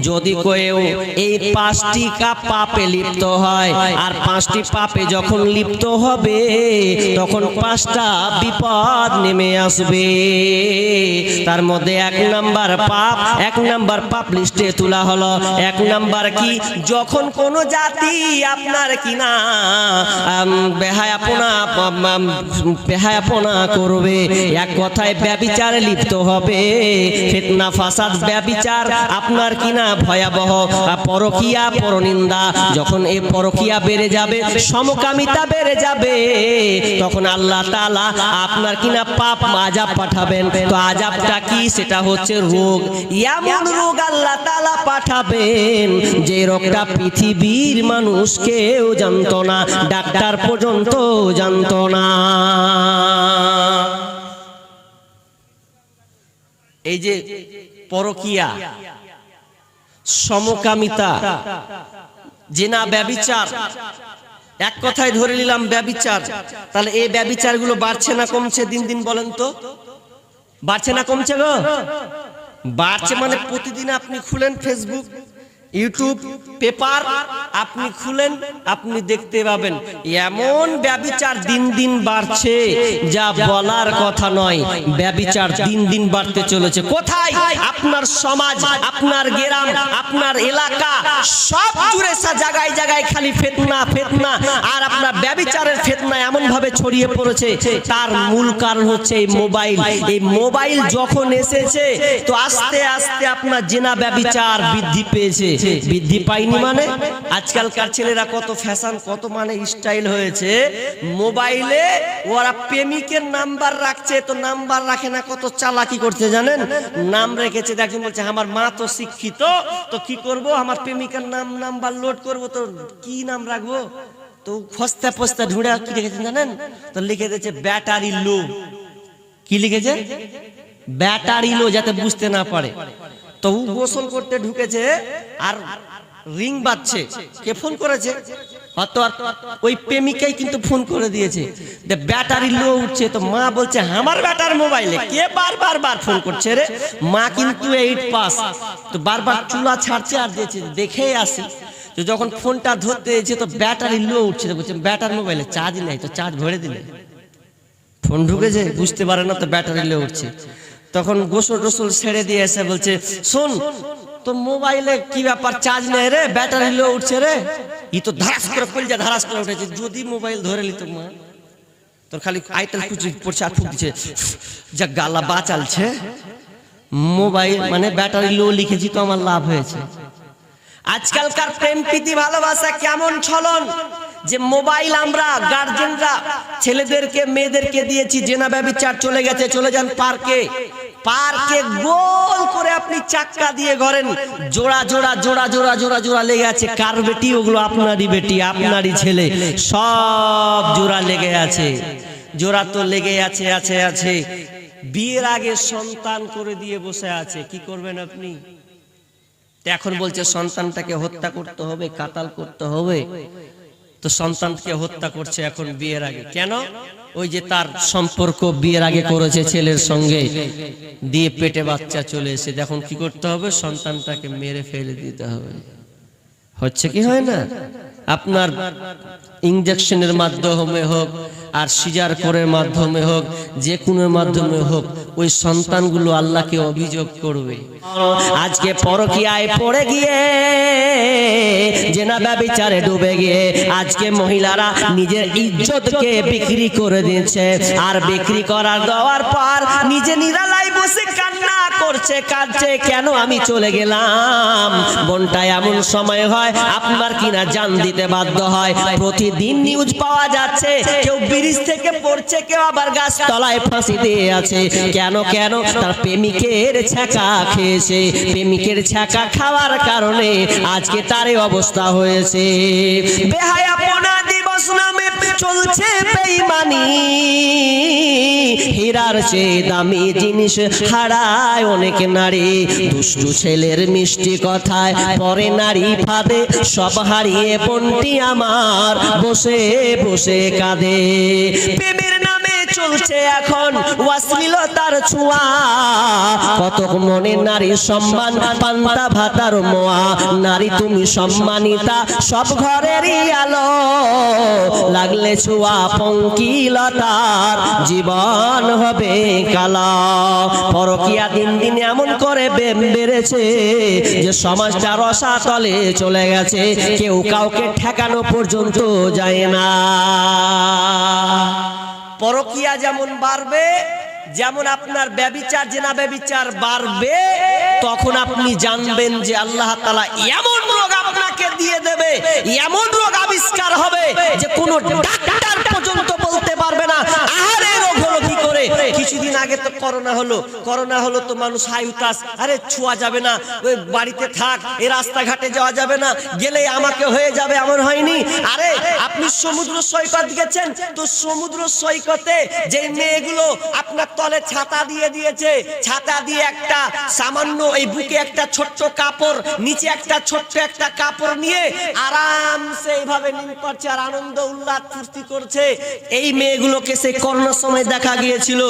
যদি কেউ এই 5টি পাপে লিপ্ত হয়, আর 5টি পাপে যখন লিপ্ত হবে, তখন 5টা বিপদ নেমে আসবে। তার মধ্যে এক নাম্বার পাপ লিস্টে তোলা হলো। 1 নাম্বার কি? যখন কোন জাতি আপনার কিনা বেহায়াপনা করবে, এক কথায় ব্যভিচারে লিপ্ত হবে, ফিতনা ফাসাদ ব্যভিচার আপনার কিনা ভয়াবহ, পরকিয়া পরনিন্দা, যখন এই পরকিয়া বেড়ে যাবে, সমকামিতা বেড়ে যাবে, তখন আল্লাহ তাআলা আপনার কিনা পাপ আযাব পাঠাবেন। তো আযাবটা কি? সেটা হচ্ছে রোগ। এমন রোগ আল্লাহ তাআলা পাঠাবেন যে রোগটা পৃথিবীর মানুষ কেউ জানতো না, ডাক্তার পর্যন্ত জানতো না। এই যে পরকিয়া, সমকামিতা, জিনা, ব্যভিচার, এক কথায় ধরে নিলাম ব্যভিচার। তাহলে এই ব্যভিচারগুলো বাড়ছে না কমছে দিন দিন? বলেন তো, বাড়ছে না কমছে গো? বাড়ছে। মানে প্রতিদিন আপনি খুলেন ফেসবুক, ইউটিউব, পেপার আপনি খুলেন, আপনি দেখতে পাবেন এমন ব্যভিচার দিন দিন বাড়ছে যা বলার কথা নয়। ব্যভিচার দিন দিন বাড়তে চলেছে। কোথায়? আপনার সমাজ, আপনার গ্রাম, আপনার এলাকা, সব জুড়ে জায়গায় জায়গায় খালি ফিতনা ফিতনা, আর আপনার ব্যভিচারের ফিতনা এমন ভাবে ছড়িয়ে পড়েছে। তার মূল কারণ হচ্ছে এই মোবাইল। এই মোবাইল যখন এসেছে, তো আস্তে আস্তে আপনার জিনা ব্যভিচার বৃদ্ধি পেয়েছে। বৃদ্ধি পায়নি মানে আজকালকার ছেলেরা কত ফ্যাশন, কত মানে স্টাইল হয়েছে। মোবাইলে ওরা প্রেমিকের নাম্বার রাখছে, তো নাম্বার রাখে না, কত চালাকি করছে জানেন? নাম রেখেছে, দেখেন বলছে আমার মা তো শিক্ষিত, তো কি করব, আমার প্রেমিকার নাম্বার লোড করব, তো কি নাম রাখবো? তো ফস্তা ফস্তা ঢুঁড়া কি লিখেছেন জানেন? তো লিখে দিয়েছে ব্যাটারি লো। কি লিখেছে? ব্যাটারি লো, যাতে বুঝতে না পারে। তো ও গোসল করতে ঢুকেছে, আর রিং বাজছে। কে ফোন করেছে? ওই প্রেমিকাই কিন্তু ফোন করে দিয়েছে, ব্যাটারি লো উঠছে। তো মা বলছে আমার ব্যাটার মোবাইলে কে বারবার ফোন করছে রে? মা কিন্তু 8 পাস, তো বারবার চুলা ছাড়ছে আর দিয়েছে, দেখে আসি। তো যখন ফোনটা ধরতে এসেছে, তো ব্যাটারি লো উঠছে। বলছে ব্যাটার মোবাইলে চার্জ নেই, তো চার্জ ভরে দিলে। ফোন ঢুকেছে, বুঝতে পারে না, তো ব্যাটারি লো উঠছে। তখন গোসল টোসল ছেড়ে দিয়ে এসে বলছে, শোন তোর মোবাইলে কি ব্যাপার, চার্জ নেই রে, ব্যাটারি লো উঠছে রে। ই তো ধারাস করে কলজা ধারাস করে উঠেছে। যদি মোবাইল ধরে নিত মা, তোর খালি আইটেল কুচি পড়ছে আর ফুক দিচ্ছে, যা গালা বাঁচালছে। মোবাইল মানে ব্যাটারি লো লিখেছি তো আমার লাভ হয়েছে। আজকালকার প্রেম প্রীতি ভালোবাসা কেমন ছলন, যে মোবাইল আমরা গার্জেনরা ছেলেদেরকে মেয়েদেরকে দিয়েছি, জেনা ব্যভিচার চলে গেছে। চলে যান পার্কে, পার্কে গোল করে আপনি চাক্কা দিয়ে ঘরেন, জোড়া জোড়া জোড়া জোড়া জোড়া জোড়া লেগে আছে। কার বেটি? ওগুলো আপনারই বেটি, আপনারই ছেলে, সব জোড়া লেগে আছে। জোড়া তো লেগে আছে আছে আছে। বিয়ের আগে সন্তান করে দিয়ে বসে আছে। কি করবেন আপনি? এখন বলছে সন্তানটাকে হত্যা করতে হবে, কাতাল করতে হবে। তো সন্তানকে হত্যা করছে এখন বিয়ের আগে। কেন? ওই যে তার সম্পর্ক বিয়ের আগে করেছে ছেলের সঙ্গে, দিয়ে পেটে বাচ্চা চলে এসে, এখন কি করতে হবে? সন্তানটাকে মেরে ফেলে দিতে হবে। হচ্ছে কি হয় না? আপনার ইনজেকশনের মাধ্যমে হোক, আর সিজার করে মাধ্যমে হোক, যে কোনো মাধ্যমে হোক, ওই সন্তানগুলো আল্লাহকে অভিযোগ করবে। আজকে পরকীয়ায় পড়ে গিয়ে, জেনা ব্যভিচারে ডুবে গিয়ে আজকে মহিলারা নিজের ইজ্জতকে বিক্রি করে দিয়েছে। আর বিক্রি করার দেওয়ার পর নিজে নিরালায় বসে কান্না করছে, কাঁদছে, কেন আমি চলে গেলাম। বোনটা এমন সময় হয় আপনার কিনা জান দিতে বাধ্য হয়। প্রতিদিন নিউজ পাওয়া যাচ্ছে, কেউ ব্রিজ থেকে পড়ছে, কেউ আবার গাছ তলায় ফাঁসি দিয়ে আছে। কেন কেন? তার প্রেমিকের ছ্যাঁকা খেয়েছে। প্রেমিকের ছ্যাঁকা খাওয়ার কারণে আজকে তার এই অবস্থা হয়েছে। বেহায়াপনা দিবস নামে চলছে বেঈমানি, হীরার চেয়ে দামি জিনিস হারায় অনেক নারী। দুষ্টু ছেলের মিষ্টি কথায় পরে নারী ফাঁদে, সব হারিয়ে বোনটি আমার বসে বসে কাঁদে। প্রেমের নামে চলছে এখন অশ্লীলতার ছোঁয়া, কত মনে নারীর সম্মান পান্তা ভাতার মোয়া। নারী তুমি সম্মানিতা, সব ঘরেরই আলো, লাগলে ছোঁয়া পঙ্কিলতার জীবন হবে কালা। পরকীয়া দিন দিন এমন করে বেড়েছে যে সমাজটা রসাতলে চলে গেছে, কেউ কাউকে ঠেকানো পর্যন্ত যায় না। পরকীয়া যেমন বাড়বে, যেমন আপনার ব্যভিচার, জেনা ব্যভিচার বাড়বে, তখন আপনি জানবেন যে আল্লাহ তাআলা এমন রোগ আপনাকে দিয়ে দেবে, এমন রোগ আবিষ্কার হবে যে কোনো ডাক্তার পর্যন্ত বলতে পারবে না আরে রোগ হলো কি করে। কিছুদিন আগে তো করোনা হলো তো মানুষ হাই হুতাশ, আরে ছোঁয়া যাবে না, ওই বাড়িতে থাক, এই রাস্তাঘাটে যাওয়া যাবে না, গেলে আমাকে হয়ে যাবে, এমন হয়নি। আরে আপনি সমুদ্র সৈকত গেছেন তো, সমুদ্র সৈকতে যে মেয়েগুলো আপনার তলে ছাতা দিয়ে দিয়েছে, ছাতা দিয়ে একটা সামান্য এই বুকে একটা ছোট্ট কাপড়, নিচে একটা ছোট্ট একটা কাপড় নিয়ে আরামসে এইভাবে নিম করছে আর আনন্দ উল্লাস ফুর্তি করছে। এই মেয়েগুলোকে সেই করোনার সময় দেখা গিয়েছিল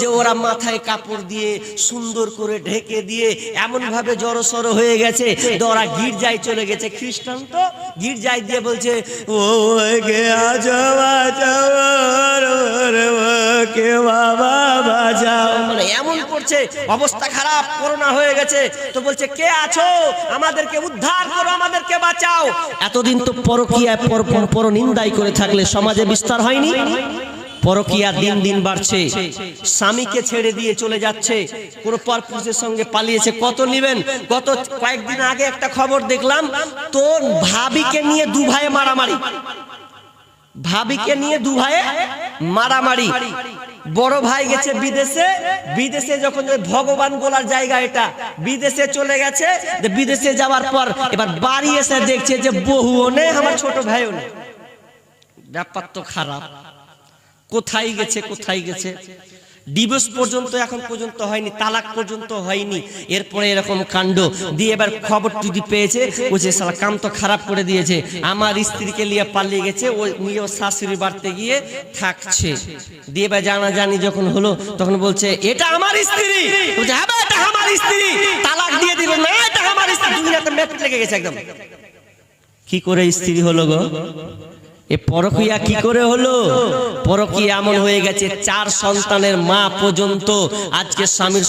যে ওরা মাথায় কাপড় দিয়ে সুন্দর করে ঢেকে দিয়ে এমন ভাবে জড়সড় হয়ে গেছে, ওরা গির্জায় চলে গেছে। খ্রিস্টান তো গির্জায় দিয়ে বলছে ও কে আজো বাঁচাও কে বাবা বাঁচাও, মানে এমন করছে, অবস্থা খারাপ, করোনা হয়ে গেছে তো বলছে কে আছো আমাদেরকে উদ্ধার করো, আমাদেরকে বাঁচাও। এতদিন তো পরকীয়া পরনিন্দাই করে থাকলে সমাজে বিস্তার হয়নি। পরকীয়া দিন দিন বাড়ছে, স্বামীকে ছেড়ে দিয়ে চলে যাচ্ছে, কোন পরপুরুষের সঙ্গে পালিয়েছে। কত নিবেন? গত কয়েকদিন আগে একটা খবর দেখলাম, তোর ভাবিকে নিয়ে দু ভাইয়ে মারামারি, ভাবিকে নিয়ে দু ভাইয়ে মারামারি। বড় ভাই গেছে বিদেশে, বিদেশে যখন ভগবান বলার জায়গা এটা, বিদেশে চলে গেছে। বিদেশে যাওয়ার পর এবার বাড়ি এসে দেখছে যে বহুও নেই, আমার ছোট ভাইও নেই। ব্যাপার তো খারাপ। কোথায় গেছে, কোথায় গেছে? ডিভোর্স পর্যন্ত এখন পর্যন্ত হয়নি, তালাক পর্যন্ত হয়নি, এরপরে এরকম কাণ্ড দিয়ে এবার খবর যদি পেয়েছে, বলছে শালা কাম তো খারাপ করে দিয়েছে, আমার স্ত্রীকে নিয়ে পালিয়ে গেছে, ও নিয়ে ওর শাশুড়ি বাড়িতে গিয়ে থাকছে। দিয়ে এবার জানাজানি যখন হলো তখন বলছে এটা আমার স্ত্রী, বলছে হ্যাঁ এটা আমার স্ত্রী, তালাক দিয়ে দিল, না এটা আমার স্ত্রী। দুনিয়াতে ম্যাপ লেগে গেছে একদম। কি করে স্ত্রী হলো গো? এ পরকীয়া কি করে হলো? পরকীয়া এমন হয়ে গেছে 4 সন্তানের মা পর্যন্ত আজকে স্বামীর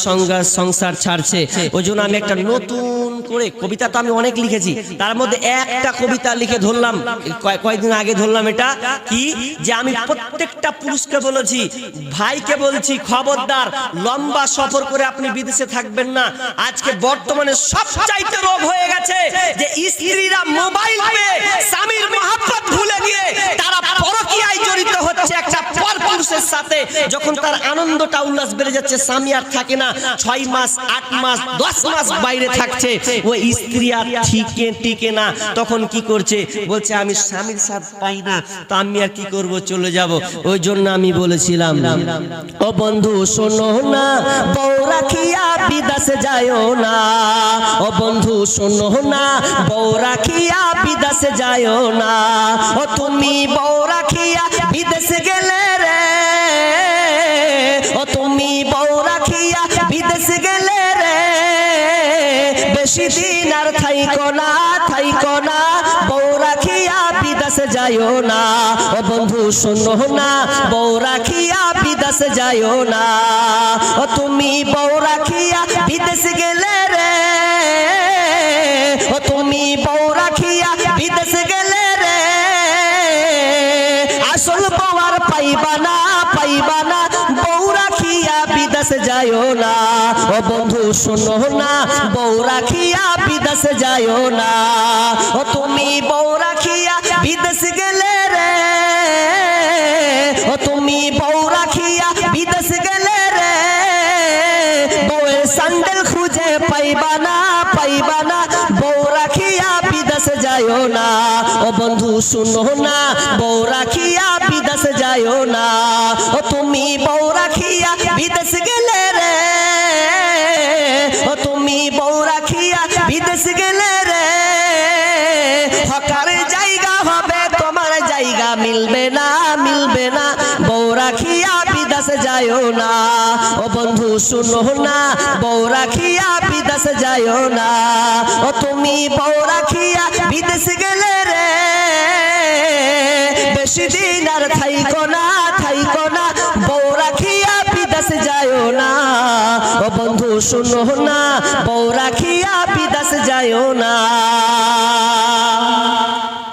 সংসার ছাড়ছে। ওই জন্য আমি একটা নতুন করে কবিতা, তো আমি অনেক লিখেছি, তার মধ্যে একটা কবিতা লিখে ধরলাম, কয়েকদিন আগে ধরলাম। এটা কি যে আমি প্রত্যেকটা পুরুষকে বলেছি, ভাইকে বলছি খবরদার লম্বা সফর করে আপনি বিদেশে থাকবেন না। আজকে বর্তমানে সবচাইতে রোগ হয়ে গেছে যে স্ত্রীরা মোবাইল পেয়ে স্বামীর মহব্বত ভুলে গিয়ে তারা পরকীয়ায় জড়িত হচ্ছে একটা পরপুরুষের সাথে। যখন তার আনন্দটা উল্লাস বেড়ে যাচ্ছে, স্বামী আর থাকে না, 6 মাস 8 মাস 10 মাস বাইরে থাকছে, ওই স্ত্রী আর টিকে না। তখন কি করছে? বলছে আমি স্বামীর সাথ পাই না, তো আমি আর কি করব, চলে যাব। ওই জন্য আমি বলেছিলাম ও বন্ধু শোনো না, বউ রাখিয়া বিদেশে যায়ও না। ও বন্ধু শোনো না, বউ রাখিয়া বিদেশে যায়ও না। ও তুমি বউ রাখিয়া বিদেশে গেলে রে, ও তুমি বউ রাখিয়া বিদেশে গেলে রে, বেশি দিন আর থাইকো না, বউ রাখিয়া বিদেশে যাইও না। ও বন্ধু শোনো না, বউ রাখিয়া বিদেশ যাইও না। ও তুমি বউ রাখিয়া বিদেশ গেলে রে, ও তুমি বউ রাখিয়া বিদেশ গেলে রে, আসল বউ আর পাইবা না, পাইবা না, বউ রাখিয়া বিদেশ যাইও না। ও বন্ধু শোনো না, বউ রাখিয়া বিদেশ যাইও না। ও তুমি বউ রাখিয়া বিদেশ গেলে রে, ও তুমি বউ রাখিয়া বিদেশ গেলে রে, বউয়ের স্যান্ডেল খুঁজে পাইবা না, পাইবা না, বউ রাখিয়া বিদেশ যাইও না। ও বন্ধু শুনো না, বউ রাখিয়া বিদেশ যাইও না। ও তুমি বউ রাখিয়া বিদেশ গেলে রে, ও তুমি বউ রাখিয়া বিদেশ গেলে রে, হকার জায়গা হবে তোমার জায়গা মিলবে না, মিলবে না, বউ রাখিয়া বিদেশ যাইও না। ও বন্ধু শুনো না, বউ রাখিয়া বিদেশ যাইও না। ও তুমি বউ রাখিয়া বিদেশ গেলে রে, বেশি দিন আর থাইকো না, থাইকো না, বউ রাখিয়া বিদেশ যাইও না। ও বন্ধু শুনো না, বউ রাখিয়া বিদেশ যাইও না।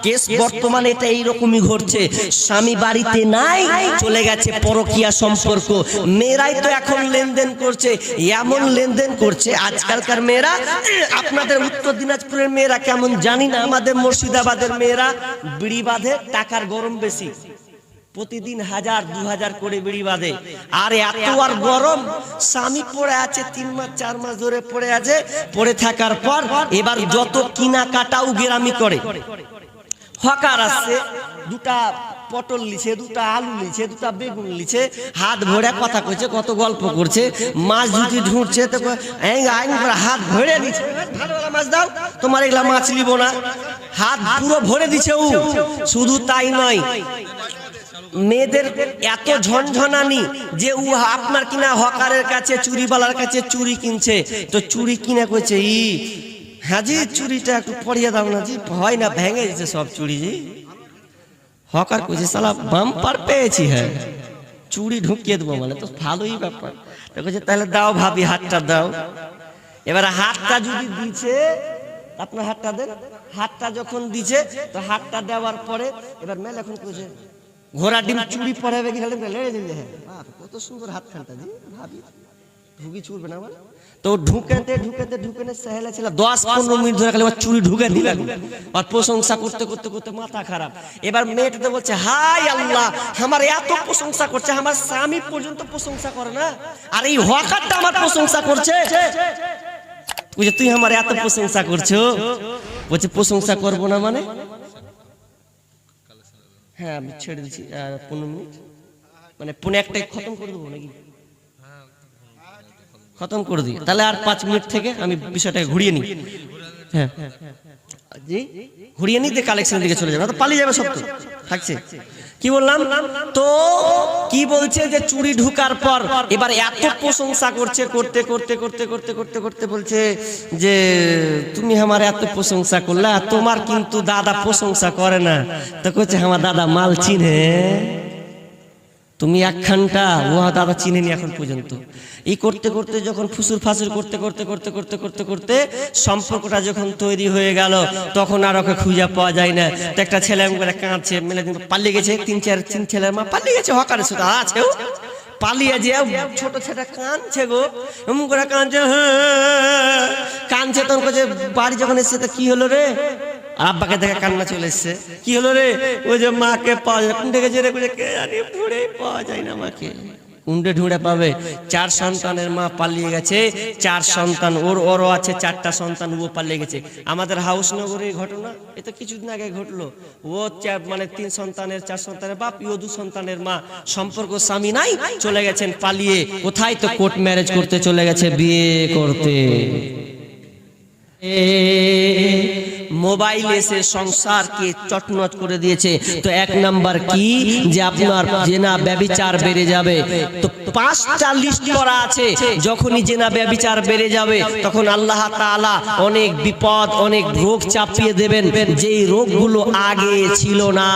কেস বর্তমানে এটা এইরকমই ঘটছে, স্বামী বাড়িতে নাই, চলে গেছে পরকীয়া সম্পর্ক। মেয়েরাই তো এখন লেনদেন করছে, এমন লেনদেন করছে আজকালকার মেয়েরা। আপনাদের উত্তর দিনাজপুরের মেয়েরা কেমন জানি না, আমাদের মুর্শিদাবাদের মেয়েরা বিড়ি বাঁধে, টাকার গরম বেশি, প্রতিদিন 1000-2000 করে বিড়ি বাঁধে। আর এত আর গরম, স্বামী পড়ে আছে 3 মাস 4 মাস ধরে পড়ে আছে, পড়ে থাকার পর এবার যত কিনা কাটাও গেরামি করে। হকার আসছে, দুটা পটল লিছে, দুটা আলু লিছে, দুটা বেগুন লিছে, হাত ভরে কথা কইছে, কত গল্প করছে, মাছ যদি ঢুঁড়ছে তো হাত ভরে দিচ্ছে, ভালো মাছ দাও, তোমার এগুলা মাছ নিব না, হাত পুরো ভরে দিছে। ও শুধু তাই নয়, মেয়েদের এত ঝনঝনানি যে ও আপনার কিনা হকারের কাছে, চুরিওয়ালার কাছে চুরি কিনছে, তো চুরি কিনে কইছে, হ্যাঁ জি চুরিটা একটু পড়িয়ে দাও না জি, হয় না, ভেঙে দিচ্ছে সব চুরি জি। হকার কইছে শালা বাম্পার পেয়েছি, হ্যাঁ চুরি ঢুকিয়ে দেবো, মানে তো ভালোই ব্যাপার। তো কইছে তাহলে দাও ভাবি হাতটা দাও। এবার হাতটা যদি দিছে, আপনার হাতটা দেন, হাতটা যখন দিছে তো হাতটা দেওয়ার পরে এবার মেল এখন কইছে ঘোড়া ডিম চুরি পরাবে কি, লেড়ে দিলে, হ্যাঁ কত সুন্দর হাত খানটা জি, ভাবি ঢুকি চুরবে না মানে। তো ঢুকেতে ঢুকেতে ঢুকেতে সেহেলা ছিল 10-15 মিনিট ধরে খালি চুরি ঢুকে দিলেন, আর প্রশংসা করতে করতে করতে মাথা খারাপ। এবার মেয়েটা তো বলছে, হাই আল্লাহ, আমার এত প্রশংসা করছে, আমার স্বামী পর্যন্ত প্রশংসা করে না, আর এই হকারটা আমার প্রশংসা করছে। বুঝে তুই আমার এত প্রশংসা করছো, বলছে প্রশংসা করবো না মানে, হ্যাঁ আমি ছেড়ে দিচ্ছি 15 মিনিট, মানে 1:45 খতম করে দেবো নাকি, খতম করে দিই তাহলে। আর 5 মিনিট থেকে আমি বিষয়টাকে ঘুরিয়ে নিই, হ্যাঁ জি ঘুরিয়ে নিই, দিয়ে কালেকশনের দিকে চলে যাবে, তো পালিয়ে যাবে সব তো থাকছে। কি বললাম, তো কি বলছে যে চুরি ঢুকার পর এবার এত প্রশংসা করছে, করতে করতে করতে করতে করতে করতে বলছে যে তুমি আমার এত প্রশংসা করলে, তোমার কিন্তু দাদা প্রশংসা করে না। তো কইছে আমার দাদা মাল চিনে, তুমি 1 ঘন্টা, ও দাদা চিনেনি এখন পর্যন্ত। এই করতে করতে যখন ফুসুর ফাসুর করতে করতে করতে করতে করতে করতে সম্পর্কটা যখন তৈরি হয়ে গেল, তখন আর ওকে খুঁজে পাওয়া যায় না। তো একটা ছেলে করে কাঁদছে, মেলে পালিয়ে গেছে, 3 ছেলের মা পালিয়ে গেছে, হকারের সাথে আছেও পালিয়ে যে ছোট ছেলেটা কাঁদছে গো, এমন করে কাঁদছে, হ্যাঁ কাঁদছে। তখন কাছে বাড়ি যখন এসছে, তো কি হলো রে, আব্বাকে দেখে কান্না চলে এসছে, কি হলো রে, ওই যে মাকে পাওয়া যায়, কোনটা গেছে রে, কে জানি ঢুঁড়ে পাওয়া যায় না মাকে, কোনটা ঢুঁড়ে পাবে। 4 সন্তানের মা পালিয়ে গেছে, 4 সন্তান ওরও আছে, 4টা সন্তান, ও পালিয়ে গেছে। আমাদের হাউসনগরের ঘটনা, এটা কিছুদিন আগে ঘটলো। ও মানে 3 সন্তানের 4 সন্তানের বাপ, ও 2 সন্তানের মা, সম্পর্ক স্বামী নাই, চলে গেছেন পালিয়ে কোথায়, তো কোর্ট ম্যারেজ করতে চলে গেছে, বিয়ে করতে। মোবাইল এসে সংসারকে চটনট করে দিয়েছে। তো 1 নাম্বার কি, যে আপনার জেনা ব্যভিচার বেড়ে যাবে। তো 5টা লিস্ট করা আছে, যখনই জেনা ব্যভিচার বেড়ে যাবে তখন আল্লাহ তাআলা অনেক বিপদ, অনেক রোগ চাপিয়ে দেবেন, যেই রোগগুলো আগে ছিল না।